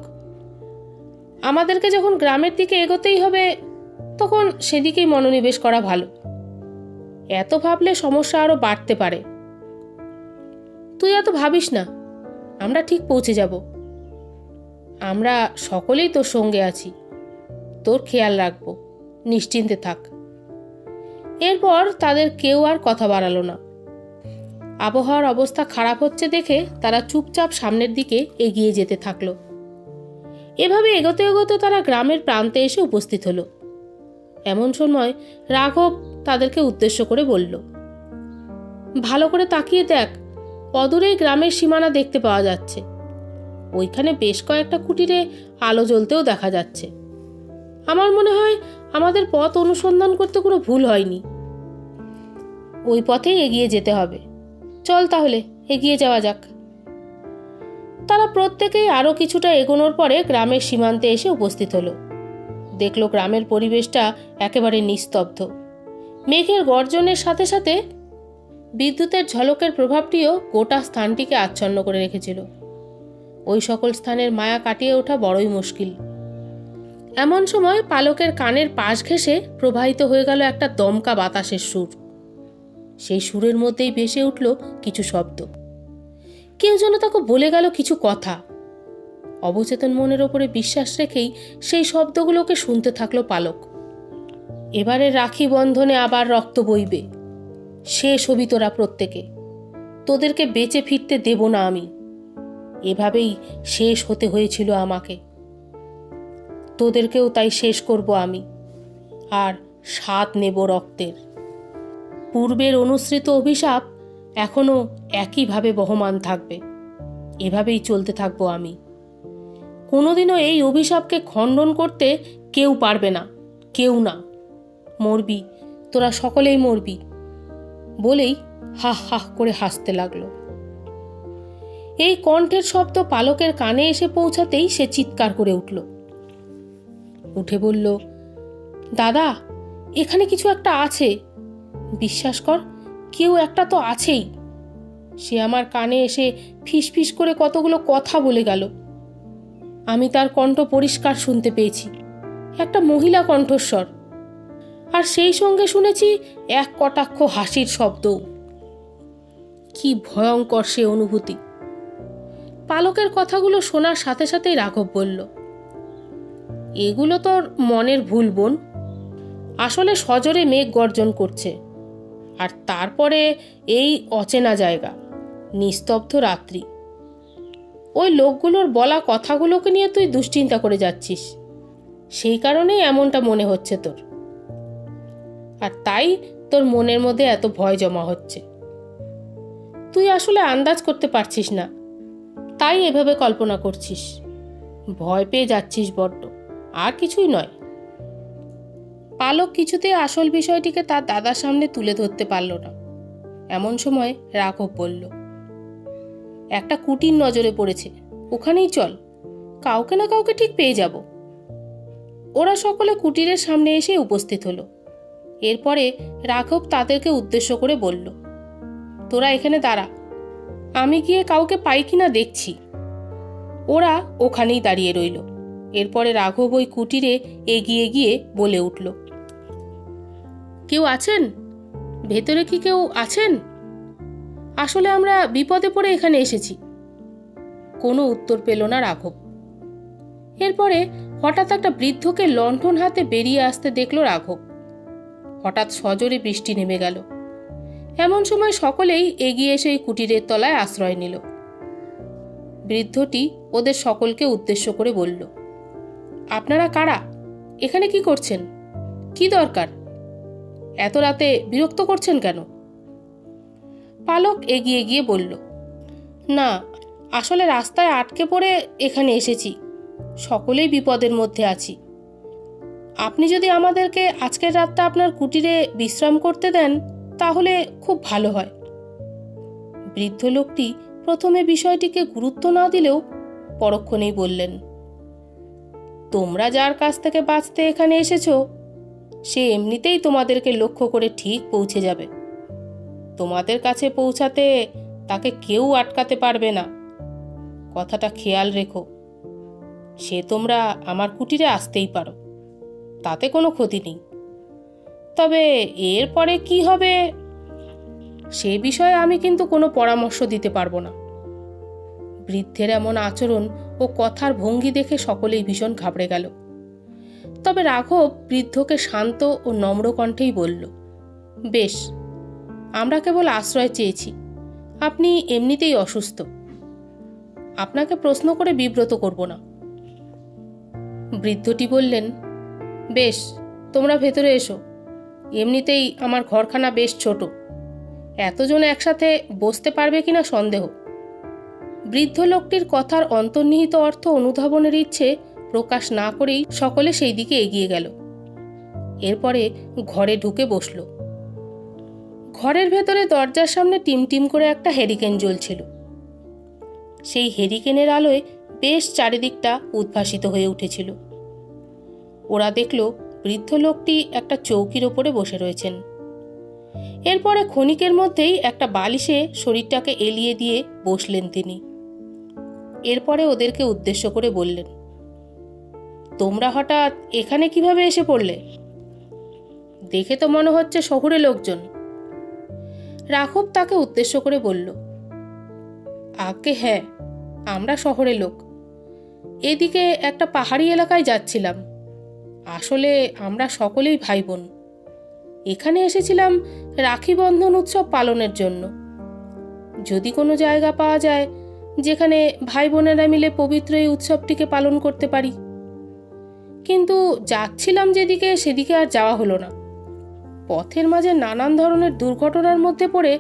আমাদেরকে যখন গ্রামের দিকে এগোতেই হবে তখন সেদিকেই মনোনিবেশ করা ভালো। এত ভাবলে সমস্যা আরো বাড়তে পারে। তুই এত ভাবিস না, আমরা ঠিক পৌঁছে যাব। আমরা সকলেই তোর সঙ্গে আছি, তোর খেয়াল রাখবো, নিশ্চিন্তে থাক। এরপর তাদের কেউ আর কথা বাড়ালো না। আবহাওয়ার অবস্থা খারাপ হচ্ছে দেখে তারা চুপচাপ সামনের দিকে এগিয়ে যেতে থাকলো। এভাবে এগোতে এগোতে তারা গ্রামের প্রান্তে এসে উপস্থিত হলো। এমন সময় রাঘব তাদেরকে উদ্দেশ্য করে বলল, ভালো করে তাকিয়ে দেখ, অদূরেই গ্রামের সীমানা দেখতে পাওয়া যাচ্ছে। ওইখানে বেশ কয়েকটা কুটিরে আলো জ্বলতেও দেখা যাচ্ছে। আমার মনে হয় আমাদের পথ অনুসন্ধান করতে কোনো ভুল হয়নি। ওই পথেই এগিয়ে যেতে হবে। চল তাহলে এগিয়ে যাওয়া যাক। তারা প্রত্যেকেই আরো কিছুটা এগোনোর পরে গ্রামের সীমান্তে এসে উপস্থিত হলো। দেখলো গ্রামের পরিবেশটা একেবারে নিস্তব্ধ। মেঘের গর্জনের সাথে সাথে বিদ্যুতের ঝলকের প্রভাবটিও গোটা স্থানটিকে আচ্ছন্ন করে রেখেছিল। ওই সকল স্থানের মায়া কাটিয়ে ওঠা বড়ই মুশকিল। এমন সময় পালকের কানের পাশ ঘেঁষে প্রবাহিত হয়ে গেল একটা দমকা বাতাসের সুর। সেই সুরের মধ্যেই ভেসে উঠল কিছু শব্দ। কেউ যেন তাকে বলে গেল কিছু কথা। অবচেতন মনের ওপরে বিশ্বাস রেখেই সেই শব্দগুলোকে শুনতে থাকলো পালক। এবারে রাখি বন্ধনে আবার রক্ত বইবে, শেষ হবি তোরা প্রত্যেকে, তোদেরকে বেঁচে ফিরতে দেব না আমি। এভাবেই শেষ হতে হয়েছিল আমাকে, তোদেরকেও তাই শেষ করব আমি, আর স্বাদ নেব রক্তের। পূর্বের অনুসৃত অভিশাপ এখনো একইভাবে বহমান থাকবে, এভাবেই চলতে থাকবো আমি। কোনোদিনও এই অভিশাপকে খণ্ডন করতে কেউ পারবে না, কেউ না। মরবি, তোরা সকলেই মরবি, বলেই হাহ হাহ করে হাসতে লাগলো। এই কণ্ঠের শব্দ পালকের কানে এসে পৌঁছাতেই সে চিৎকার করে উঠল। উঠে বলল, দাদা, এখানে কিছু একটা আছে, বিশ্বাস কর, কেউ একটা তো আছেই। সে আমার কানে এসে ফিস ফিস করে কতগুলো কথা বলে গেল। আমি তার কণ্ঠ পরিষ্কার শুনতে পেয়েছি, একটা মহিলা কণ্ঠস্বর, আর সেই সঙ্গে শুনেছি এক কটাক্ষ হাসির শব্দও। কি ভয়ঙ্কর সে অনুভূতি! পালকের কথাগুলো শোনার সাথে সাথেই রাঘব বলল, এগুলো তোর মনের ভুল বোন। আসলে সজোরে মেঘ গর্জন করছে, আর তারপরে এই অচেনা জায়গা, নিস্তব্ধ রাত্রি। ওই লোকগুলোর বলা কথাগুলোকে নিয়ে তুই দুশ্চিন্তা করে যাচ্ছিস, সেই কারণেই এমনটা মনে হচ্ছে তোর, আর তাই তোর মনের মধ্যে এত ভয় জমা হচ্ছে। তুই আসলে আন্দাজ করতে পারছিস না, তাই এভাবে কল্পনা করছিস, ভয় পেয়ে যাচ্ছিস বড্ড, আর কিছুই নয়। পালক কিছুতেই আসল বিষয়টিকে তার দাদার সামনে তুলে ধরতে পারল না। এমন সময় রাঘব বলল, একটা কুটির নজরে পড়েছে, ওখানেই চল, কাউকে না কাউকে ঠিক পেয়ে যাব। ওরা সকলে কুটিরের সামনে এসে উপস্থিত হলো। এরপরে রাঘব তাদেরকে উদ্দেশ্য করে বলল, তোরা এখানে দাঁড়া, আমি গিয়ে কাউকে পাই কিনা দেখছি। ওরা ওখানেই দাঁড়িয়ে রইল। এরপরে রাঘব ওই কুটিরে এগিয়ে গিয়ে বলে উঠল, কেউ আছেন? ভেতরে কি কেউ আছেন? আসলে আমরা বিপদে পড়ে এখানে এসেছি। কোনো উত্তর পেল না রাঘব। এরপরে হঠাৎ একটা বৃদ্ধকে লণ্ঠন হাতে বেরিয়ে আসতে দেখল রাঘব। হঠাৎ সজোরে বৃষ্টি নেমে গেল। এমন সময় সকলেই এগিয়ে এসে এই কুটিরের তলায় আশ্রয় নিল। বৃদ্ধটি ওদের সকলকে উদ্দেশ্য করে বলল, আপনারা কারা? এখানে কি করছেন? কি দরকার? এত রাতে বিরক্ত করছেন কেন? পালক এগিয়ে গিয়ে বলল, না, আসলে রাস্তায় আটকে পড়ে এখানে এসেছি, সকলেই বিপদের মধ্যে আছি। আপনি যদি আমাদেরকে আজকের রাতটা আপনার কুটিরে বিশ্রাম করতে দেন তাহলে খুব ভালো হয়। বৃদ্ধ লোকটি প্রথমে বিষয়টিকে গুরুত্ব না দিলেও পরক্ষণেই বললেন, তোমরা যার কাছ থেকে বাঁচতে এখানে এসেছো, সে এমনিতেই তোমাদেরকে লক্ষ্য করে ঠিক পৌঁছে যাবে। তোমাদের কাছে পৌঁছাতে তাকে কেউ আটকাতে পারবে না, কথাটা খেয়াল রেখো। সে তোমরা আমার কুটিরে আসতেই পারো, তাতে কোনো ক্ষতি নেই। তবে এরপরে কি হবে সে বিষয়ে আমি কিন্তু কোনো পরামর্শ দিতে পারবো না। বৃদ্ধের এমন আচরণ ও কথার ভঙ্গি দেখে সকলেই ভীষণ ঘাবড়ে গেল। তবে রাঘব বৃদ্ধকে শান্ত ও নম্র কণ্ঠেই বলল, বেশ, আমরা কেবল আশ্রয় চেয়েছি, আপনি এমনিতেই অসুস্থ, আপনাকে প্রশ্ন করে বিব্রত করব না। বৃদ্ধটি বললেন, বেশ, তোমরা ভেতরে এসো, এমনিতেই আমার ঘরখানা বেশ ছোট, এতজন একসাথে বসতে পারবে কিনা সন্দেহ। বৃদ্ধ লোকটির কথার অন্তর্নিহিত অর্থ অনুধাবনের ইচ্ছে প্রকাশ না করেই সকলে সেই দিকে এগিয়ে গেল। এরপরে ঘরে ঢুকে বসল। ঘরের ভেতরে দরজার সামনে টিমটিম করে একটা হেরিকেন জ্বলছিল। সেই হেরিকেনের আলোয় বেশ চারিদিকটা উদ্ভাসিত হয়ে উঠেছিল। ওরা দেখল বৃদ্ধ লোকটি একটা চৌকির ওপরে বসে রয়েছেন। এরপরে ক্ষণিকের মধ্যেই একটা বালিশে শরীরটাকে এলিয়ে দিয়ে বসলেন তিনি। এরপরে ওদেরকে উদ্দেশ্য করে বললেন, তোমরা হঠাৎ এখানে কিভাবে এসে পড়লে? দেখে তো মনে হচ্ছে শহুরে লোকজন। রাঘব তাকে উদ্দেশ্য করে বলল, আগে হ্যাঁ, আমরা শহরের লোক। এদিকে একটা পাহাড়ি এলাকায় যাচ্ছিলাম। আসলে আমরা সকলেই ভাই বোন। এখানে এসেছিলাম রাখি বন্ধন উৎসব পালনের জন্য। যদি কোনো জায়গা পাওয়া যায় যেখানে ভাই বোনেরা মিলে পবিত্র এই উৎসবটিকে পালন করতে পারি। কিন্তু যাচ্ছিলাম যেদিকে সেদিকে আর যাওয়া হলো না। পথের মাঝে নানান ধরনের দুর্ঘটনার মধ্যে পড়ে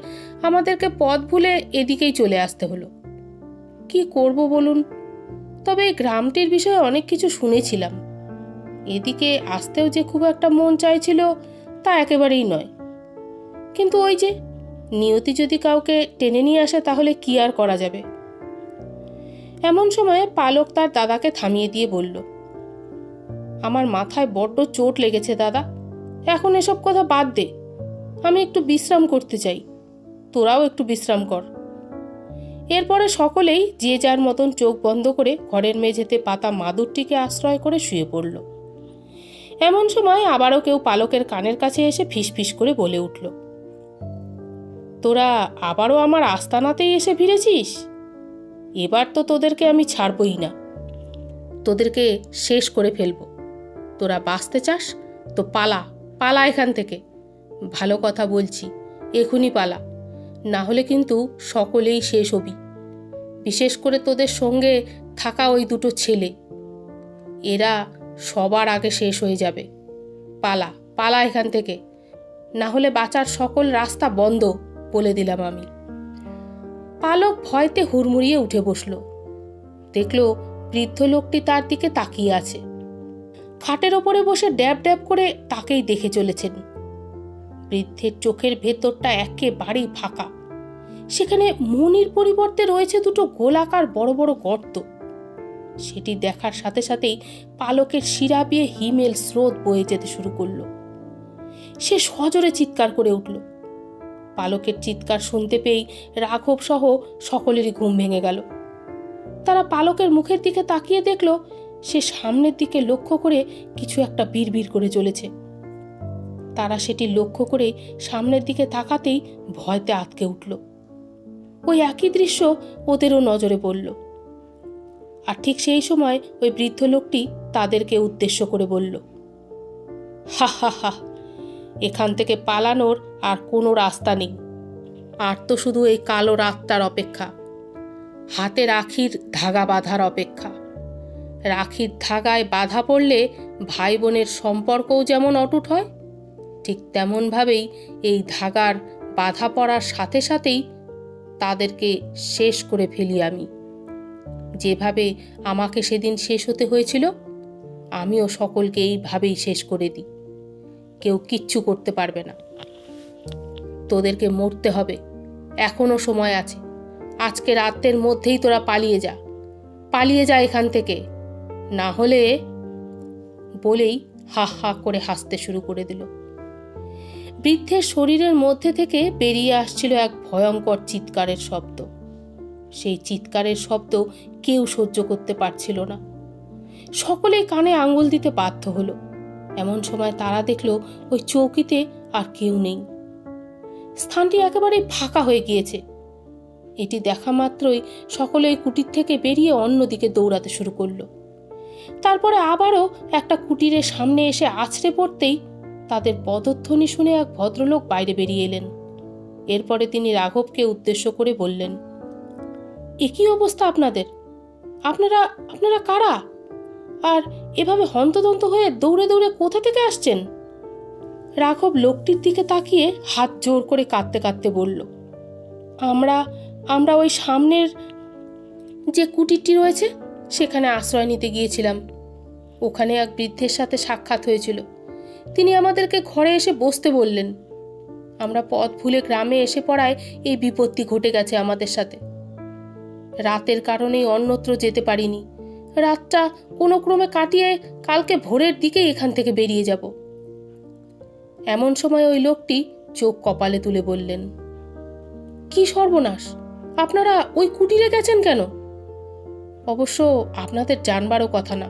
আমাদেরকে পথ ভুলে এদিকেই চলে আসতে হলো। কি করব বলুন? তবে এই গ্রামটির বিষয়ে অনেক কিছু শুনেছিলাম। এদিকে আসতেও যে খুব একটা মন চাইছিল তা একেবারেই নয়। কিন্তু ওই যে নিয়তি যদি কাউকে টেনে নিয়ে আসে তাহলে কি আর করা যাবে। এমন সময়ে পালক তার দাদাকে থামিয়ে দিয়ে বলল, আমার মাথায় বড্ড চোট লেগেছে দাদা, এখন এসব কথা বাদ দে। আমি একটু বিশ্রাম করতে চাই, তোরাও একটু বিশ্রাম কর। এরপরে সকলেই যে যার মতন চোখ বন্ধ করে ঘরের মেঝেতে পাতা মাদুরটিকে আশ্রয় করে শুয়ে পড়ল। এমন সময় আবারও কেউ পালকের কানের কাছে এসে ফিসফিস করে বলে উঠল, তোরা আবারও আমার আস্তানাতেই এসে ভিড়েছিস? এবার তো তোদেরকে আমি ছাড়বই না, তোদেরকে শেষ করে ফেলব। তোরা বাঁচতে চাস তো পালা, পালা এখান থেকে। ভালো কথা বলছি, এখুনি পালা, না হলে কিন্তু সকলেই শেষ হবি। বিশেষ করে তোদের সঙ্গে থাকা ওই দুটো ছেলে, এরা সবার আগে শেষ হয়ে যাবে। পালা, পালা এখান থেকে, না হলে বাঁচার সকল রাস্তা বন্ধ বলে দিলাম আমি। পালক ভয়তে হুড়মুড়িয়ে উঠে বসল। দেখল বৃদ্ধ লোকটি তার দিকে তাকিয়ে আছে। খাটের ওপরে বসে ড্যাব ড্যাব করে তাকেই দেখে চলেছেন। বৃদ্ধের চোখের ভেতরটা একেবারেই ফাঁকা। সেখানে মনির পরিবর্তে রয়েছে দুটো গোলাকার বড় বড় গর্ত। সেটি দেখার সাথে সাথেই পালকের শিরা বেয়ে হিমেল স্রোত বয়ে যেতে শুরু করল। সে সজোরে চিৎকার করে উঠল। পালকের চিৎকার শুনতে পেয়েই রাঘব সহ সকলেরই ঘুম ভেঙে গেল। তারা পালকের মুখের দিকে তাকিয়ে দেখল সে সামনের দিকে লক্ষ্য করে কিছু একটা বিড়বিড় করে চলেছে। তারা সেটি লক্ষ্য করে সামনের দিকে তাকাতেই ভয়তে আঁতকে উঠল। ওই একই দৃশ্য ওদেরও নজরে পড়ল। আর ঠিক সেই সময় ওই বৃদ্ধ লোকটি তাদেরকে উদ্দেশ্য করে বলল, হা হা হা, এখান থেকে পালানোর আর কোনো রাস্তা নেই। আর তো শুধু এই কালো রাতটার অপেক্ষা, হাতে রাখির ধাগা বাঁধার অপেক্ষা। রাখির ধাগায় বাধা পড়লে ভাই বোনের সম্পর্কও যেমন অটুট হয়, ঠিক তেমনভাবেই এই ধাগার বাধা পড়ার সাথে সাথেই তাদেরকে শেষ করে ফেলি আমি। যেভাবে আমাকে সেদিন শেষ হতে হয়েছিল, আমিও সকলকে এইভাবেই শেষ করে দিই। কেউ কিচ্ছু করতে পারবে না। তোদেরকে মরতে হবে, এখনো সময় আছে। আজকে রাতের মধ্যেই তোরা পালিয়ে যা, পালিয়ে যা এখান থেকে, না হলে, বলেই হা হা করে হাসতে শুরু করে দিল। বৃদ্ধের শরীরের মধ্যে থেকে বেরিয়ে আসছিল এক ভয়ঙ্কর চিৎকারের শব্দ। সেই চিৎকারের শব্দ কেউ সহ্য করতে পারছিল না। সকলেই কানে আঙ্গুল দিতে বাধ্য হলো। এমন সময় তারা দেখল ওই চৌকিতে আর কেউ নেই। স্থানটি একেবারে ফাঁকা হয়ে গিয়েছে। এটি দেখা মাত্রই সকলে ওই কুটির থেকে বেরিয়ে অন্যদিকে দৌড়াতে শুরু করলো। তারপরে আবারও একটা কুটিরের সামনে এসে আছড়ে পড়তেই তাদের পদধ্বনি শুনে এক ভদ্রলোক বাইরে বেরিয়ে এলেন। এরপরে তিনি রাঘবকে উদ্দেশ্য করে বললেন, এ কি অবস্থা আপনাদের? আপনারা আপনারা কারা? আর এভাবে হন্তদন্ত হয়ে দৌড়ে দৌড়ে কোথা থেকে আসছেন? রাঘব লোকটির দিকে তাকিয়ে হাত জোর করে কাঁদতে কাঁদতে বলল, আমরা ওই সামনের যে কুটিরটি রয়েছে সেখানে আশ্রয় নিতে গিয়েছিলাম। ওখানে এক বৃদ্ধের সাথে সাক্ষাৎ হয়েছিল। তিনি আমাদেরকে ঘরে এসে বসতে বললেন। আমরা পথ ভুলে গ্রামে এসে পড়ায় এই বিপত্তি ঘটে গেছে আমাদের সাথে। রাতের কারণেই অন্যত্র যেতে পারিনি। রাতটা কোনো ক্রমে কাটিয়ে কালকে ভোরের দিকেই এখান থেকে বেরিয়ে যাব। এমন সময় ওই লোকটি চোখ কপালে তুলে বললেন, কি সর্বনাশ, আপনারা ওই কুটিরে গেছেন কেন? অবশ্য আপনাদের জানবারও কথা না।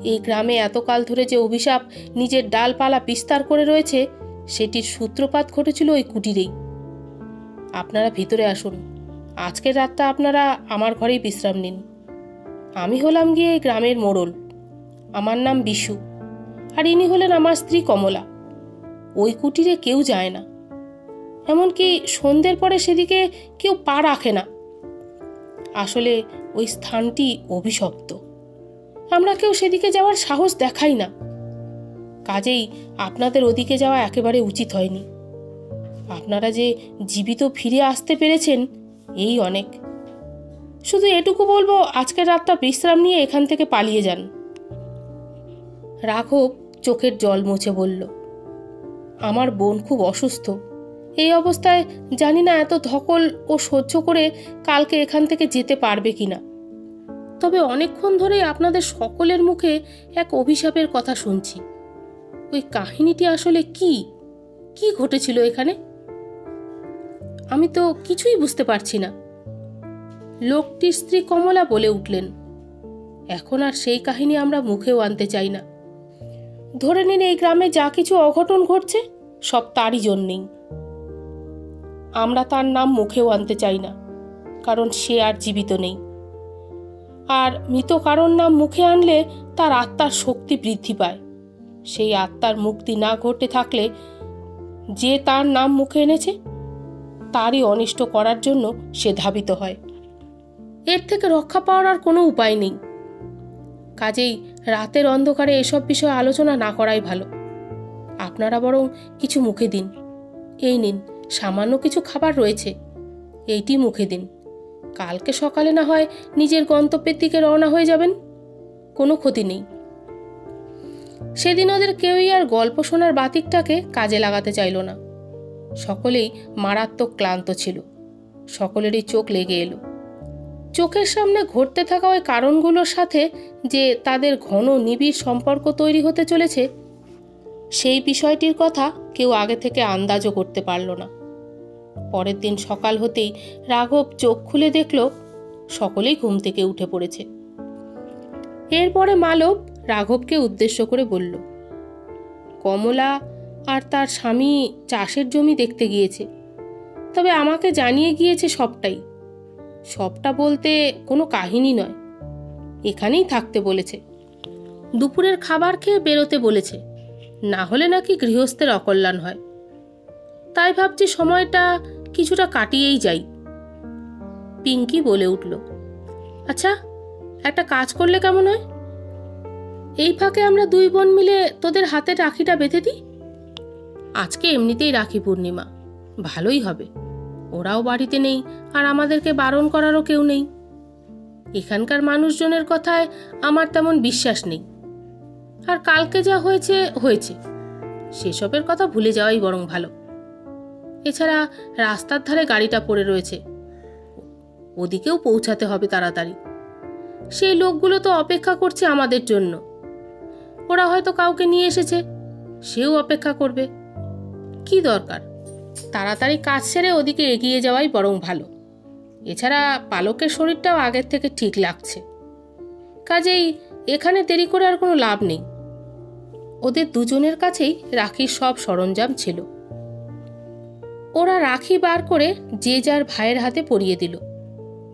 এই গ্রামে এতকাল ধরে যে অভিশাপ নিজের ডালপালা বিস্তার করে রয়েছে সেটির সূত্রপাত ঘটেছিল ওই কুটিরেই। আপনারা ভিতরে আসুন, আজকের রাতটা আপনারা আমার ঘরেই বিশ্রাম নিন। আমি হলাম গিয়ে এই গ্রামের মোড়ল, আমার নাম বিশু, আর ইনি হলেন আমার স্ত্রী কমলা। ওই কুটিরে কেউ যায় না, এমনকি সন্ধ্যের পরে সেদিকে কেউ পা রাখে না। আসলে ওই স্থানটি অভিশপ্ত, আমরা কেউ সেদিকে যাওয়ার সাহস দেখাই না। কাজেই আপনাদের ওদিকে যাওয়া একেবারে উচিত হয়নি। আপনারা যে জীবিত ফিরে আসতে পেরেছেন এই অনেক। শুধু এটুকু বলবো, আজকের রাতটা বিশ্রাম নিয়ে এখান থেকে পালিয়ে যান। রাঘব চোখের জল মুছে বলল, আমার বোন খুব অসুস্থ। এই অবস্থায় জানি না এত ধকল ও সহ্য করে কালকে এখান থেকে যেতে পারবে কিনা। তবে অনেকক্ষণ ধরেই আপনাদের সকলের মুখে এক অভিশাপের কথা শুনছি। ওই কাহিনীটি আসলে কি কি ঘটেছিল এখানে? আমি তো কিছুই বুঝতে পারছি না। লোকটির স্ত্রী কমলা বলে উঠলেন, এখন আর সেই কাহিনী আমরা মুখেও আনতে চাই না। ধরে নিন এই গ্রামে যা কিছু অঘটন ঘটছে সব তারই জন্যেই। আমরা তার নাম মুখেও আনতে চাই না, কারণ সে আর জীবিত নেই। আর মৃত কারোর নাম মুখে আনলে তার আত্মার শক্তি বৃদ্ধি পায়। সেই আত্মার মুক্তি না ঘটে থাকলে যে তার নাম মুখে এনেছে তারই অনিষ্ট করার জন্য সে ধাবিত হয়। এর থেকে রক্ষা পাওয়ার আর কোনো উপায় নেই। কাজেই রাতের অন্ধকারে এসব বিষয়ে আলোচনা না করাই ভালো। আপনারা বরং কিছু মুখে দিন। এই নিন, সামান্য কিছু খাবার রয়েছে, এইটি মুখে দিন। কালকে সকালে না হয় নিজের গন্তব্যের দিকে রওনা হয়ে যাবেন, কোনো ক্ষতি নেই। সেদিন ওদের কেউই আর গল্প শোনার বাতিকটাকে কাজে লাগাতে চাইল না। সকলেই মারাত্মক ক্লান্ত ছিল। সকলেরই চোখ লেগে এলো। চোখের সামনে ঘটতে থাকা ওই কারণগুলোর সাথে যে তাদের ঘন নিবিড় সম্পর্ক তৈরি হতে চলেছে সেই বিষয়টির কথা কেউ আগে থেকে আন্দাজও করতে পারল না। পরের দিন সকাল হতেই রাঘব চোখ খুলে দেখল সকলেই ঘুম থেকে উঠে পড়েছে। এরপরে মালব রাঘবকে উদ্দেশ্য করে বলল, কমলা আর তার স্বামী চাষের জমি দেখতে গিয়েছে, তবে আমাকে জানিয়ে গিয়েছে সবটাই। সবটা বলতে কোনো কাহিনী নয়, এখানেই থাকতে বলেছে। দুপুরের খাবার খেয়ে বেরোতে বলেছে, না হলে নাকি গৃহস্থের অকল্যাণ হয়। তাই ভাবছি সময়টা কিছুটা কাটিয়েই যাই। পিঙ্কি বলে উঠল, আচ্ছা, একটা কাজ করলে কেমন হয়? এই ফাঁকে আমরা দুই বোন মিলে তোদের হাতে রাখিটা বেঁধে দিই। আজকে এমনিতেই রাখি পূর্ণিমা, ভালোই হবে। ওরাও বাড়িতে নেই, আর আমাদেরকে বারণ করারও কেউ নেই। এখানকার মানুষজনের কথায় আমার তেমন বিশ্বাস নেই। আর কালকে যা হয়েছে হয়েছে, সেসবের কথা ভুলে যাওয়াই বরং ভালো। এছাড়া রাস্তার ধারে গাড়িটা পড়ে রয়েছে, ওদিকেও পৌঁছাতে হবে তাড়াতাড়ি। সেই লোকগুলো তো অপেক্ষা করছে আমাদের জন্য। ওরা হয়তো কাউকে নিয়ে এসেছে, সেও অপেক্ষা করবে। কি দরকার, তাড়াতাড়ি কাজ সেরে ওদিকে এগিয়ে যাওয়াই বরং ভালো। এছাড়া পালকের শরীরটাও আগের থেকে ঠিক লাগছে। কাজেই এখানে দেরি করে আর কোনো লাভ নেই। ওদের দুজনের কাছেই রাখির সব সরঞ্জাম ছিল। ওরা রাখি বার করে যে যার ভাইয়ের হাতে পরিয়ে দিল।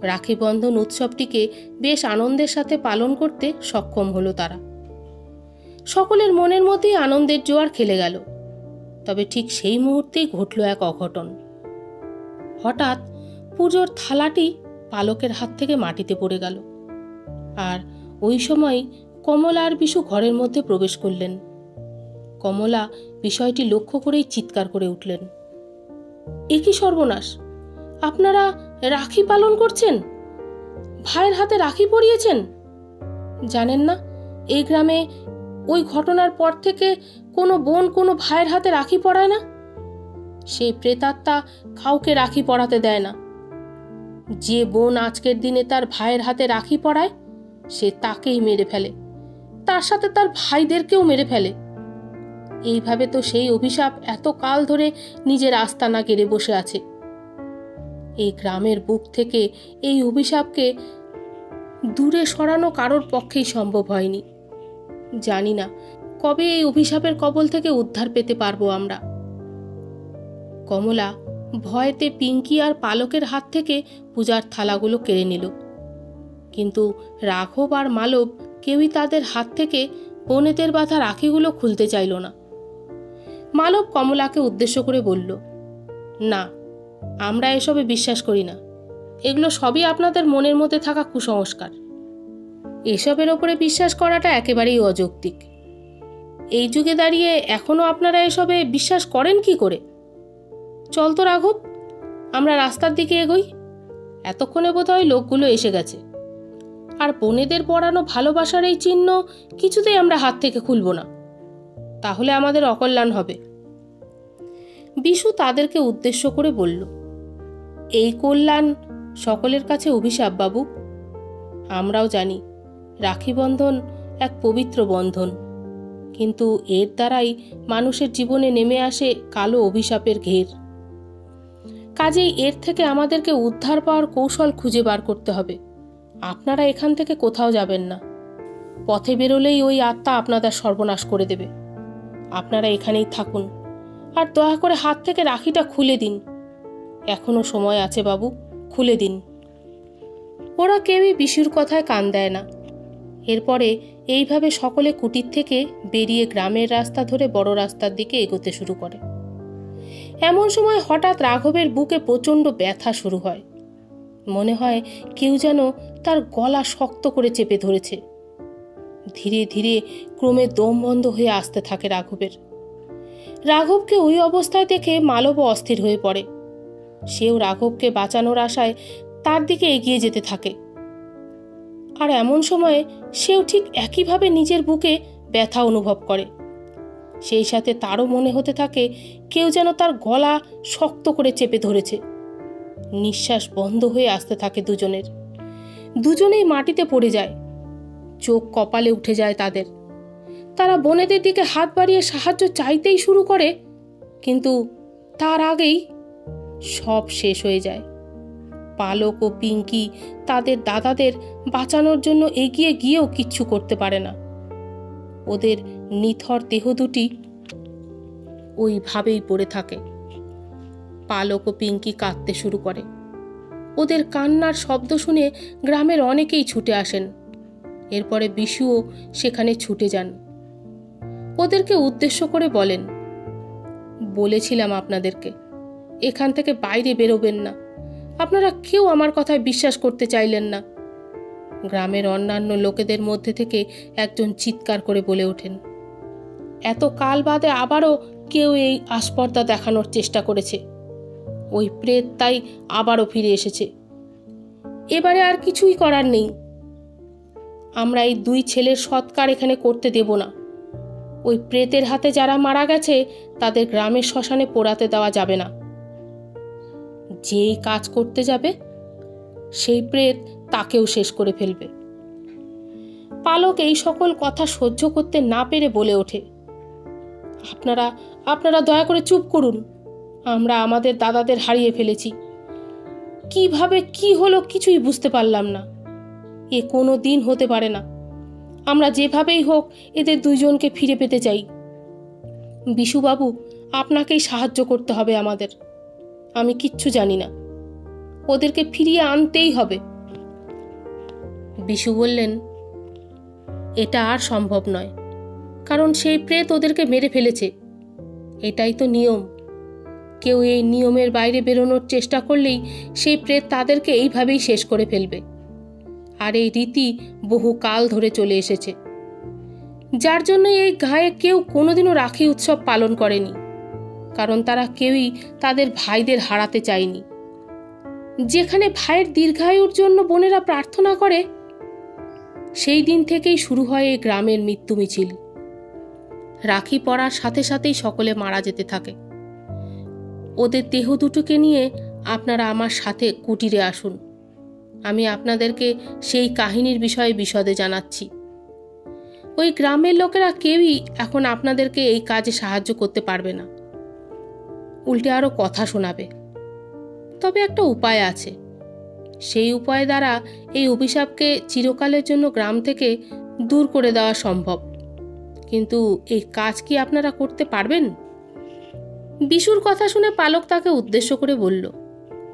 রাখি বন্ধন উৎসবটিকে বেশ আনন্দের সাথে পালন করতে সক্ষম হলো তারা। সকলের মনের মধ্যেই আনন্দের জোয়ার খেলে গেল। তবে ঠিক সেই মুহূর্তেই ঘটল এক অঘটন। হঠাৎ পুজোর থালাটি পালকের হাত থেকে মাটিতে পড়ে গেল। আর ওই সময় কমলা আর বিশু ঘরের মধ্যে প্রবেশ করলেন। কমলা বিষয়টি লক্ষ্য করেই চিৎকার করে উঠলেন, এ কি সর্বনাশ! আপনারা রাখি পালন করছেন? ভাইয়ের হাতে রাখি পরিয়েছেন? জানেন না এই গ্রামে ওই ঘটনার পর থেকে কোনো বোন কোনো ভাইয়ের হাতে রাখি পরায় না? সেই প্রেতাত্মা কাউকে রাখি পরাতে দেয় না। যে বোন আজকের দিনে তার ভাইয়ের হাতে রাখি পরায় সে তাকেই মেরে ফেলে, তার সাথে তার ভাইদেরকেও মেরে ফেলে। এইভাবে তো সেই অভিশাপ এত কাল ধরে নিজের আস্তানা গেড়ে বসে আছে। এই গ্রামের বুক থেকে এই অভিশাপকে দূরে সরানো কারোর পক্ষেই সম্ভব হয়নি। জানি না কবে এই অভিশাপের কবল থেকে উদ্ধার পেতে পারবো আমরা। কমলা ভয়েতে পিঙ্কি আর পালকের হাত থেকে পূজার থালাগুলো কেড়ে নিল, কিন্তু রাঘব আর মালব কেউই তাদের হাত থেকে বোনেদের বাঁধা রাখিগুলো খুলতে চাইল না। মালব কমলাকে উদ্দেশ্য করে বলল, না, আমরা এসবে বিশ্বাস করি না। এগুলো সবই আপনাদের মনের মধ্যে থাকা কুসংস্কার। এসবের ওপরে বিশ্বাস করাটা একেবারেই অযৌক্তিক। এই যুগে দাঁড়িয়ে এখনো আপনারা এসবে বিশ্বাস করেন কি করে? চল তো রাঘব, আমরা রাস্তার দিকে এগোই। এতক্ষণে বোধহয় লোকগুলো এসে গেছে, আর বোনেদের পড়ানো ভালোবাসার এই চিহ্ন কিছুতেই আমরা হাত থেকে খুলব না, তাহলে আমাদের অকল্যাণ হবে। বিশু তাদেরকে উদ্দেশ্য করে বলল, এই কল্যাণ সকলের কাছে অভিশাপ বাবু। আমরাও জানি রাখি বন্ধন এক পবিত্র বন্ধন, কিন্তু এর দ্বারাই মানুষের জীবনে নেমে আসে কালো অভিশাপের ঘের। কাজেই এর থেকে আমাদেরকে উদ্ধার পাওয়ার কৌশল খুঁজে বার করতে হবে। আপনারা এখান থেকে কোথাও যাবেন না। পথে বেরোলেই ওই আত্মা আপনাদের সর্বনাশ করে দেবে। আপনারা এখানেই থাকুন, আর দয়া করে হাত থেকে রাখিটা খুলে দিন। এখনো সময় আছে বাবু, খুলে দিন। ওরা কেউই বিশুর কথায় কান দেয় না। এরপরে এইভাবে সকলে কুটির থেকে বেরিয়ে গ্রামের রাস্তা ধরে বড় রাস্তার দিকে এগোতে শুরু করে। এমন সময় হঠাৎ রাঘবের বুকে প্রচণ্ড ব্যথা শুরু হয়। মনে হয় কেউ যেন তার গলা শক্ত করে চেপে ধরেছে। ধীরে ধীরে ক্রমে দম বন্ধ হয়ে আসতে থাকে রাঘবের। রাঘবকে ওই অবস্থায় দেখে মালব অস্থির হয়ে পড়ে। সেও রাঘবকে বাঁচানোর আশায় তার দিকে এগিয়ে যেতে থাকে। আর এমন সময়ে সেও ঠিক একইভাবে নিজের বুকে ব্যথা অনুভব করে। সেই সাথে তারও মনে হতে থাকে কেউ যেন তার গলা শক্ত করে চেপে ধরেছে। নিঃশ্বাস বন্ধ হয়ে আসতে থাকে দুজনের। দুজনেই মাটিতে পড়ে যায়। চোখ কপালে উঠে যায় তাদের। তারা বোনেদের দিকে হাত বাড়িয়ে সাহায্য চাইতেই শুরু করে, কিন্তু তার আগেই সব শেষ হয়ে যায়। পালক ও পিঙ্কি তাদের দাদাদের বাঁচানোর জন্য এগিয়ে গিয়েও কিচ্ছু করতে পারে না। ওদের নিথর দেহ দুটি ওইভাবেই পড়ে থাকে। পালক ও পিঙ্কি কাঁদতে শুরু করে। ওদের কান্নার শব্দ শুনে গ্রামের অনেকেই ছুটে আসেন। এরপরে বিশুও সেখানে ছুটে যান। ওদেরকে উদ্দেশ্য করে বলেন, বলেছিলাম আপনাদেরকে এখান থেকে বাইরে বেরোবেন না। আপনারা কেউ আমার কথায় বিশ্বাস করতে চাইলেন না। গ্রামের অন্যান্য লোকেদের মধ্যে থেকে একজন চিৎকার করে বলে ওঠেন, এত কাল বাদে আবারও কেউ এই আস্পর্ধা দেখানোর চেষ্টা করেছে। ওই প্রেত তাই আবারও ফিরে এসেছে। এবারে আর কিছুই করার নেই। আমরা এই দুই ছেলের সৎকার এখানে করতে দেব না। ওই প্রেতের হাতে যারা মারা গেছে তাদের গ্রামের শ্মশানে পোড়াতে দেওয়া যাবে না। যেই কাজ করতে যাবে সেই প্রেত তাকেও শেষ করে ফেলবে। পালক এই সকল কথা সহ্য করতে না পেরে বলে ওঠে, আপনারা দয়া করে চুপ করুন। আমরা আমাদের দাদাদের হারিয়ে ফেলেছি। কিভাবে কি হলো কিছুই বুঝতে পারলাম না। এ কোনো দিন হতে পারে না। আমরা যেভাবেই হোক এদের দুইজনকে ফিরে পেতে চাই। বিশুবাবু, আপনাকেই সাহায্য করতে হবে আমাদের। আমি কিচ্ছু জানি না। ওদেরকে ফিরিয়ে আনতেই হবে। বিশু বললেন, এটা আর সম্ভব নয়, কারণ সেই প্রেত ওদেরকে মেরে ফেলেছে। এটাই তো নিয়ম। কেউ এই নিয়মের বাইরে বেরোনোর চেষ্টা করলেই সেই প্রেত তাদেরকে এইভাবেই শেষ করে ফেলবে। আর এই রীতি বহু কাল ধরে চলে এসেছে, যার জন্য এই গায়ে কেউ কোনোদিনও রাখি উৎসব পালন করেনি, কারণ তারা কেউই তাদের ভাইদের হারাতে চায়নি। যেখানে ভাইয়ের দীর্ঘায়ুর জন্য বোনেরা প্রার্থনা করে, সেই দিন থেকেই শুরু হয় এই গ্রামের মৃত্যু মিছিল। রাখি পরার সাথে সাথেই সকলে মারা যেতে থাকে। ওদের দেহ দুটোকে নিয়ে আপনারা আমার সাথে কুটিরে আসুন। আমি আপনাদেরকে সেই কাহিনীর বিষয়ে বিশদে জানাচ্ছি। ওই গ্রামের লোকেরা কেউই এখন আপনাদেরকে এই কাজে সাহায্য করতে পারবে না, উল্টে আরও কথা শোনাবে। তবে একটা উপায় আছে। সেই উপায় দ্বারা এই অভিশাপকে চিরকালের জন্য গ্রাম থেকে দূর করে দেওয়া সম্ভব। কিন্তু এই কাজ কি আপনারা করতে পারবেন? বিশুর কথা শুনে পালক তাকে উদ্দেশ্য করে বলল,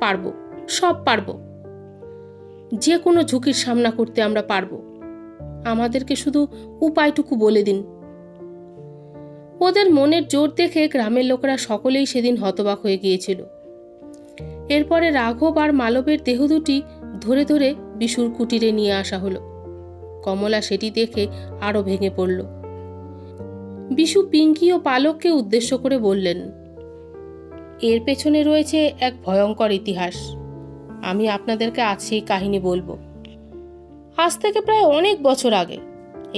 পারবো, সব পারবো। যে কোনো ঝুঁকির সামনা করতে আমরা পারবো। আমাদেরকে শুধু উপায়টুকু বলে দিন। ওদের মনের জোর দেখে গ্রামের লোকেরা সকলেই সেদিন হতবাক হয়ে গিয়েছিল। এরপরে রাঘব আর মালবের দেহ দুটি ধরে ধরে বিশুর কুটিরে নিয়ে আসা হলো। কমলা সেটি দেখে আরো ভেঙে পড়ল। বিশু পিঙ্কি ও পালককে উদ্দেশ্য করে বললেন, এর পেছনে রয়েছে এক ভয়ঙ্কর ইতিহাস। আমি আপনাদেরকে আজ সেই কাহিনী বলবো। আজ থেকে প্রায় অনেক বছর আগে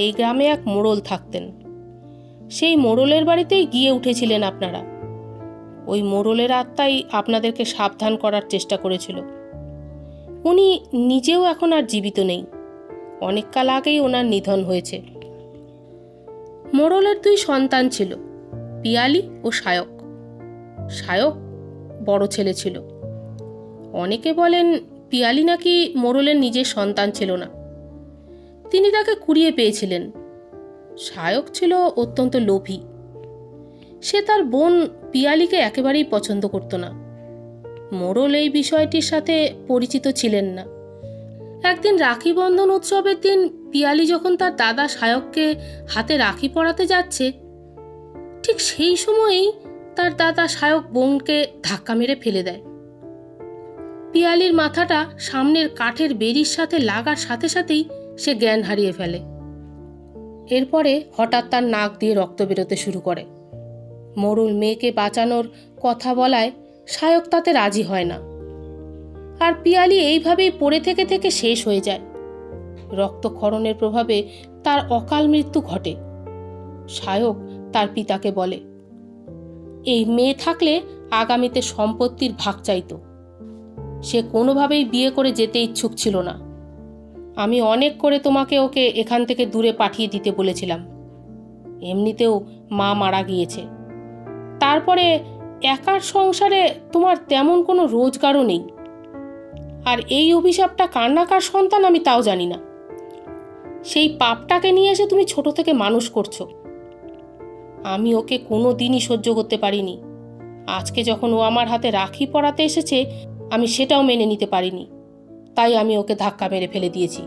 এই গ্রামে এক মোড়ল থাকতেন। সেই মোড়লের বাড়িতেই গিয়ে উঠেছিলেন আপনারা। ওই মোড়লের আত্মাই আপনাদেরকে সাবধান করার চেষ্টা করেছিল। উনি নিজেও এখন আর জীবিত নেই। অনেক কাল আগেই ওনার নিধন হয়েছে। মোড়লের 2 সন্তান ছিল, পিয়ালি ও সায়ক। সায়ক বড় ছেলে ছিল। অনেকে বলেন পিয়ালি নাকি মোড়লের নিজের সন্তান ছিল না, তিনি তাকে কুড়িয়ে পেয়েছিলেন। সায়ক ছিল অত্যন্ত লোভী। সে তার বোন পিয়ালিকে একেবারেই পছন্দ করত না। মোড়ল এই বিষয়টির সাথে পরিচিত ছিলেন না। একদিন রাখি বন্ধন উৎসবের দিন পিয়ালি যখন তার দাদা সায়ককে হাতে রাখি পরাতে যাচ্ছে, ঠিক সেই সময়েই তার দাদা সায়ক বোনকে ধাক্কা মেরে ফেলে দেয়। পিয়ালির মাথাটা সামনের কাঠের বেড়ির সাথে লাগার সাথে সাথেই সে জ্ঞান হারিয়ে ফেলে। এরপরে হঠাৎ তার নাক দিয়ে রক্ত বেরোতে শুরু করে। মোড়ল মেয়েকে বাঁচানোর কথা বলায় সায়ক তাতে রাজি হয় না, আর পিয়ালি এইভাবেই পড়ে থেকে থেকে শেষ হয়ে যায়। রক্তক্ষরণের প্রভাবে তার অকাল মৃত্যু ঘটে। সায়ক তার পিতাকে বলে, এই মেয়ে থাকলে আগামীতে সম্পত্তির ভাগ চাইত। সে কোনোভাবেই বিয়ে করে যেতে ইচ্ছুক ছিল না। আমি অনেক করে তোমাকে ওকে এখান থেকে দূরে পাঠিয়ে দিতে বলেছিলাম। এমনিতেও মা মারা গিয়েছে। তারপরে একার সংসারে তোমার তেমন কোনো রোজগারও নেই। আর এই অভিশাপটা কার না কার সন্তান আমি তাও জানি না। সেই পাপটাকে নিয়ে এসে তুমি ছোট থেকে মানুষ করছো। আমি ওকে কোনো দিনই সহ্য করতে পারিনি। আজকে যখন ও আমার হাতে রাখি পরাতে এসেছে, আমি সেটাও মেনে নিতে পারিনি। তাই আমি ওকে ধাক্কা মেরে ফেলে দিয়েছি।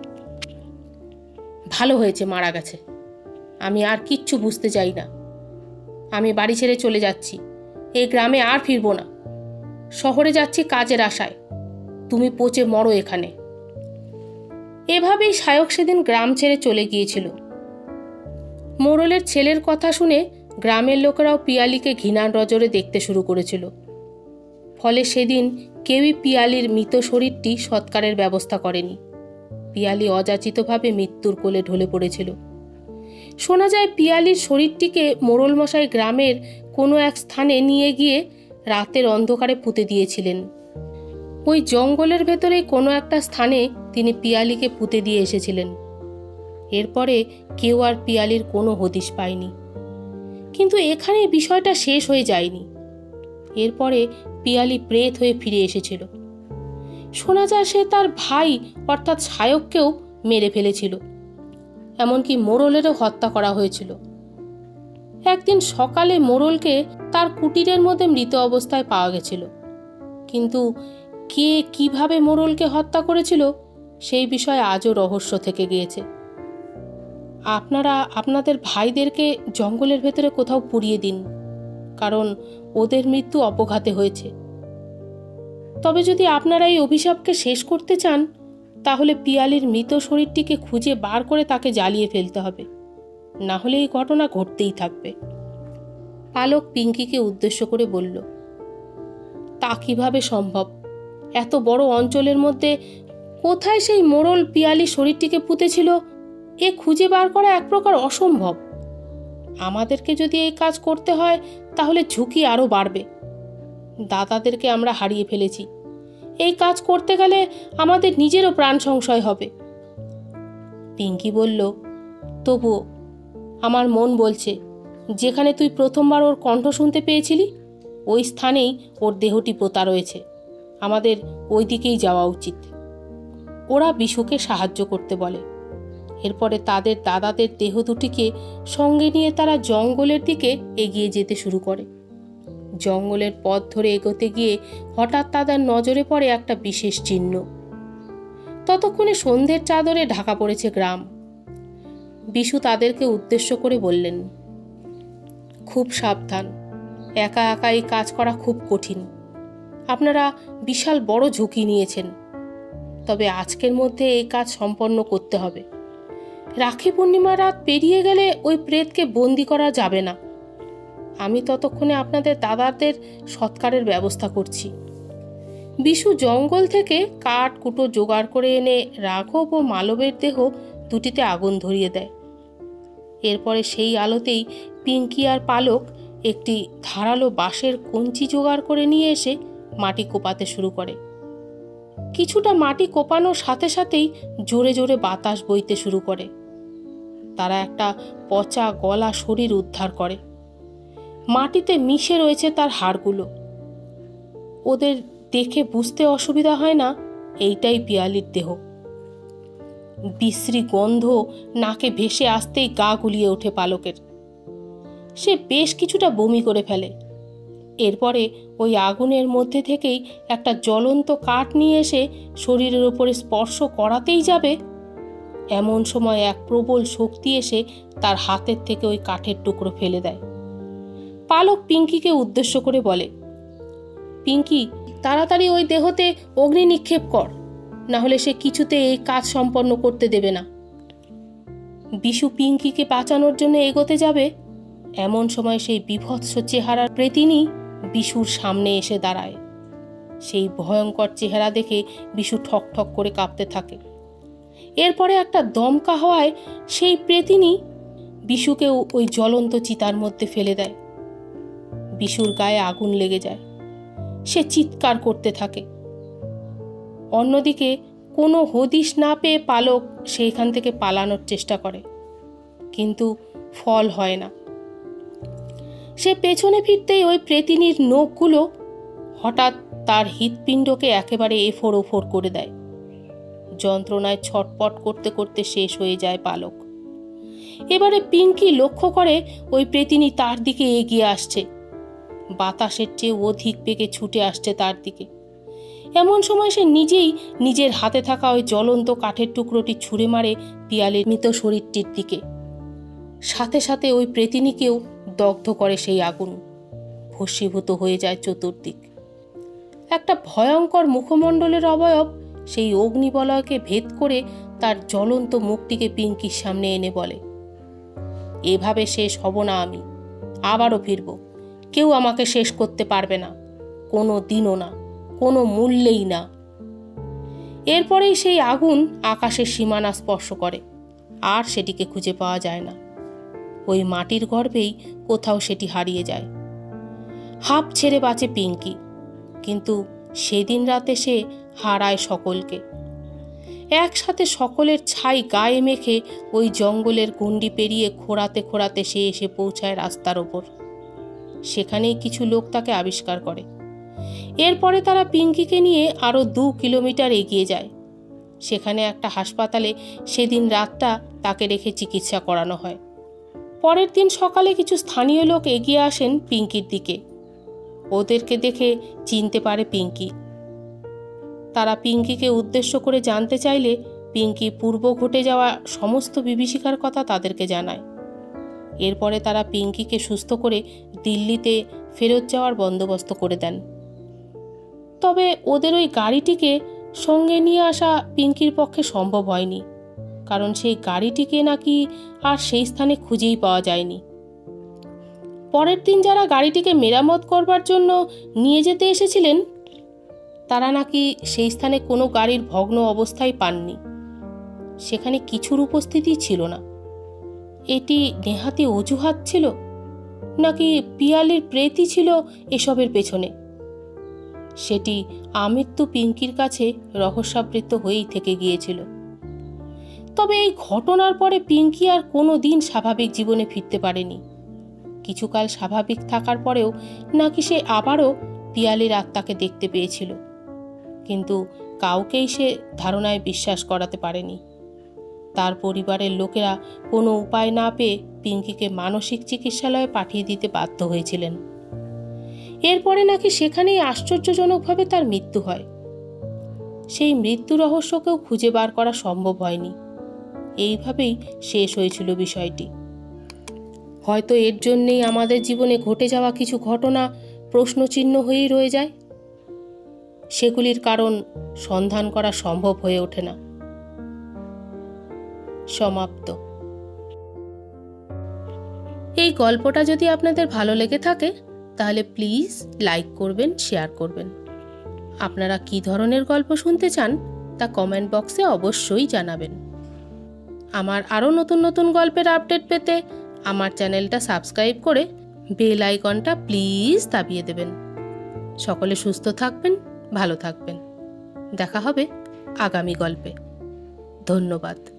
ভালো হয়েছে মারা গেছে। আমি আর কিচ্ছু বুঝতে চাই না। আমি বাড়ি ছেড়ে চলে যাচ্ছি। এই গ্রামে আর ফিরবো না। শহরে যাচ্ছি কাজের আশায়। তুমি পচে মরো এখানে। এভাবেই সায়ক সেদিন গ্রাম ছেড়ে চলে গিয়েছিল। মোড়লের ছেলের কথা শুনে গ্রামের লোকেরাও পিয়ালিকে ঘৃণার নজরে দেখতে শুরু করেছিল। ফলে সেদিন কেউই পিয়ালির মৃত শরীরটি সৎকারের ব্যবস্থা করেনি। পিয়ালি অযাচিতভাবে মৃত্যুর কোলে ঢলে পড়েছিল। শোনা যায় পিয়ালির শরীরটিকে মোড়লমশাই গ্রামের কোনো এক স্থানে নিয়ে গিয়ে রাতের অন্ধকারে পুঁতে দিয়েছিলেন। ওই জঙ্গলের ভেতরে কোনো একটা স্থানে তিনি পিয়ালিকে পুঁতে দিয়ে এসেছিলেন। এরপরে কেউ আর পিয়ালির কোনো হদিশ পায়নি। কিন্তু এখানে বিষয়টা শেষ হয়ে যায়নি। এরপরে পিয়ালি প্রেত হয়ে ফিরে এসেছিল। শোনা যায় সে তার ভাই অর্থাৎ সায়ককেও মেরে ফেলেছিল। এমনকি মোড়লেরও হত্যা করা হয়েছিল। একদিন সকালে মোড়লকে তার কুটিরের মধ্যে মৃত অবস্থায় পাওয়া গেছিল। কিন্তু কে কিভাবে মোড়লকে হত্যা করেছিল সেই বিষয়ে আজও রহস্য থেকে গিয়েছে। আপনারা আপনাদের ভাইদেরকে জঙ্গলের ভেতরে কোথাও পুড়িয়ে দিন, কারণ ওদের মৃত্যু অপঘাতে হয়েছে। তবে যদি আপনারা এই অভিশাপকে শেষ করতে চান, তাহলে পিয়ালির মৃত শরীরটিকে খুঁজে বার করে তাকে জ্বালিয়ে ফেলতে হবে, না হলে এই ঘটনা ঘটতেই থাকবে। পালক পিঙ্কিকে উদ্দেশ্য করে বলল, তা কিভাবে সম্ভব? এত বড় অঞ্চলের মধ্যে কোথায় সেই মোড়ল পিয়ালির শরীরটিকে পুঁতেছিল এ খুঁজে বার করা এক প্রকার অসম্ভব। আমাদেরকে যদি এই কাজ করতে হয় তাহলে ঝুঁকি আরও বাড়বে। দাদাদেরকে আমরা হারিয়ে ফেলেছি। এই কাজ করতে গেলে আমাদের নিজেরও প্রাণ সংশয় হবে। পিঙ্কি বলল, তবুও আমার মন বলছে, যেখানে তুই প্রথমবার ওর কণ্ঠ শুনতে পেয়েছিলি ওই স্থানেই ওর দেহটি পোতা রয়েছে। আমাদের ওই দিকেই যাওয়া উচিত। ওরা বিশুকে সাহায্য করতে বলে। এরপরে তাদের দাদাদের দেহ দুটিকে সঙ্গে নিয়ে তারা জঙ্গলের দিকে এগিয়ে যেতে শুরু করে। জঙ্গলের পথ ধরে এগোতে গিয়ে হঠাৎ তাদের নজরে পড়ে একটা বিশেষ চিহ্ন। ততক্ষণে সন্ধ্যের চাদরে ঢাকা পড়েছে গ্রাম। বিশু তাদেরকে উদ্দেশ্য করে বললেন, খুব সাবধান, একা একা এই কাজ করা খুব কঠিন। আপনারা বিশাল বড় ঝুঁকি নিয়েছেন, তবে আজকের মধ্যে এই কাজ সম্পন্ন করতে হবে। রাখি পূর্ণিমা রাত পেরিয়ে গেলে ওই প্রেতকে বন্দি করা যাবে না। আমি ততক্ষণে আপনাদের দাদাদের সৎকারের ব্যবস্থা করছি। বিশু জঙ্গল থেকে কাঠ কুটো জোগাড় করে এনে রাঘব ও মালবের দেহ দুটিতে আগুন ধরিয়ে দেয়। এরপরে সেই আলোতেই পিঙ্কি আর পালক একটি ধারালো বাঁশের কঞ্চি জোগাড় করে নিয়ে এসে মাটি কোপাতে শুরু করে। কিছুটা মাটি কোপানোর সাথে সাথেই জোরে জোরে বাতাস বইতে শুরু করে। তারা একটা পচা গলা শরীর উদ্ধার করে। মাটিতে মিশে রয়েছে তার হাড়গুলো। ওদের দেখে বুঝতে অসুবিধা হয় না এইটাই পিয়ালির দেহ। বিশ্রী গন্ধ নাকে ভেসে আসতেই গা গুলিয়ে ওঠে পালকের। সে বেশ কিছুটা বমি করে ফেলে। এরপরে ওই আগুনের মধ্যে থেকেই একটা জ্বলন্ত কাঠ নিয়ে এসে শরীরের উপরে স্পর্শ করাতেই যাবে, এমন সময় এক প্রবল শক্তি এসে তার হাতের থেকে ওই কাঠের টুকরো ফেলে দেয়। পালক পিঙ্কিকে উদ্দেশ্য করে বলে, পিঙ্কি, তাড়াতাড়ি ওই দেহতে অগ্নি নিক্ষেপ কর, না হলে সে কিছুতে এই কাজ সম্পন্ন করতে দেবে না। বিশু পিঙ্কিকে বাঁচানোর জন্য এগোতে যাবে, এমন সময় সেই বিভৎস চেহারার প্রেতিনী বিশুর সামনে এসে দাঁড়ায়। সেই ভয়ঙ্কর চেহারা দেখে বিশু ঠক ঠক করে কাঁপতে থাকে। এরপরে একটা দমকা হওয়ায় সেই প্রেতিনী বিশুকেও ওই জ্বলন্ত চিতার মধ্যে ফেলে দেয়। বিশুর গায়ে আগুন লেগে যায়। সে চিৎকার করতে থাকে। অন্যদিকে কোনো হদিশ না পেয়ে পালক সেইখান থেকে পালানোর চেষ্টা করে, কিন্তু ফল হয় না। সে পেছনে ফিরতেই ওই প্রেতিনীর নখগুলো হঠাৎ তার হৃৎপিণ্ডকে একেবারে এফোড় ওফোড় করে দেয়। যন্ত্রণায় ছটপট করতে করতে শেষ হয়ে যায় পালক। এবারে পিঙ্কি লক্ষ্য করে ওই প্রেতিনী তার দিকে এগিয়ে আসছে। বাতাসের চেয়ে অধিক বেগে ছুটে আসছে তার দিকে। এমন সময় সে নিজেই নিজের হাতে থাকা ওই জ্বলন্ত কাঠের টুকরোটি ছুঁড়ে মারে পিয়ালির মৃত শরীরটির দিকে। সাথে সাথে ওই প্রেতিনীকেও দগ্ধ করে সেই আগুন। ভস্মীভূত হয়ে যায় চতুর্দিক। একটা ভয়ঙ্কর মুখমণ্ডলের অবয়ব সেই অগ্নিবলয়কে ভেদ করে তার জ্বলন্ত মুখটিকে পিঙ্কির সামনে এনে বলে, এভাবে শেষ হব না আমি, আবারও ফিরব। কেউ আমাকে শেষ করতে পারবে না, কোনো দিনও না, কোনো মূল্যেই না। এরপরেই সেই আগুন আকাশের সীমানা স্পর্শ করে, আর সেটিকে খুঁজে পাওয়া যায় না। ওই মাটির গর্ভেই কোথাও সেটি হারিয়ে যায়। হাঁপ ছেড়ে বাঁচে পিঙ্কি, কিন্তু সেদিন রাতে সে হারায় সকলকে। একসাথে সকলের ছাই গায়ে মেখে ওই জঙ্গলের গণ্ডি পেরিয়ে খোঁড়াতে খোঁড়াতে সে এসে পৌঁছায় রাস্তার ওপর। সেখানেই কিছু লোক তাকে আবিষ্কার করে। এরপরে তারা পিঙ্কিকে নিয়ে আরও 2 কিলোমিটার এগিয়ে যায়। সেখানে একটা হাসপাতালে সেদিন রাতটা তাকে রেখে চিকিৎসা করানো হয়। পরের দিন সকালে কিছু স্থানীয় লোক এগিয়ে আসেন পিঙ্কির দিকে। ওদেরকে দেখে চিনতে পারে পিঙ্কি। তারা পিঙ্কিকে উদ্দেশ্য করে জানতে চাইলে পিঙ্কি পূর্ব ঘটে যাওয়া সমস্ত বিভীষিকার কথা তাদেরকে জানায়। এরপরে তারা পিঙ্কিকে সুস্থ করে দিল্লিতে ফেরত যাওয়ার বন্দোবস্ত করে দেন। তবে ওদের ওই গাড়িটিকে সঙ্গে নিয়ে আসা পিঙ্কির পক্ষে সম্ভব হয়নি, কারণ সেই গাড়িটিকে নাকি আর সেই স্থানে খুঁজেই পাওয়া যায়নি। পরের দিন যারা গাড়িটিকে মেরামত করবার জন্য নিয়ে যেতে এসেছিলেন, তারা নাকি সেই স্থানে কোনো গাড়ির ভগ্ন অবস্থায় পাননি। সেখানে কিছুর উপস্থিতি ছিল না। এটি নেহাতি অজুহাত ছিল, নাকি পিয়ালির প্রেতই ছিল এসবের পেছনে? সেটি আমৃত্যু পিঙ্কির কাছে রহস্যাবৃত হয়েই থেকে গিয়েছিল। তবে এই ঘটনার পরে পিঙ্কি আর কোনো দিন স্বাভাবিক জীবনে ফিরতে পারেনি। কিছুকাল স্বাভাবিক থাকার পরেও নাকি সে আবারও পিয়ালির আত্মাকে দেখতে পেয়েছিল, কিন্তু কাউকেই সে ধারণায় বিশ্বাস করাতে পারেনি। তার পরিবারের লোকেরা কোনো উপায় না পেয়ে পিঙ্কিকে মানসিক চিকিৎসালয়ে পাঠিয়ে দিতে বাধ্য হয়েছিলেন। এরপরে নাকি সেখানেই আশ্চর্যজনকভাবে তার মৃত্যু হয়। সেই মৃত্যু রহস্যকেও খুঁজে বার করা সম্ভব হয়নি। এইভাবেই শেষ হয়েছিল বিষয়টি। হয়তো এর জন্যেই আমাদের জীবনে ঘটে যাওয়া কিছু ঘটনা প্রশ্নচিহ্ন হয়েই রয়ে যায়। সেগুলির কারণ সন্ধান করা সম্ভব হয়ে ওঠে না। সমাপ্ত। এই গল্পটা যদি আপনাদের ভালো লেগে থাকে তাহলে প্লিজ লাইক করবেন, শেয়ার করবেন। আপনারা কী ধরনের গল্প শুনতে চান তা কমেন্ট বক্সে অবশ্যই জানাবেন। আমার আরও নতুন নতুন গল্পের আপডেট পেতে আমার চ্যানেলটা সাবস্ক্রাইব করে বেল আইকনটা প্লিজ দাবিয়ে দেবেন। সকলে সুস্থ থাকবেন, ভালো থাকবেন। দেখা হবে আগামী গল্পে। ধন্যবাদ।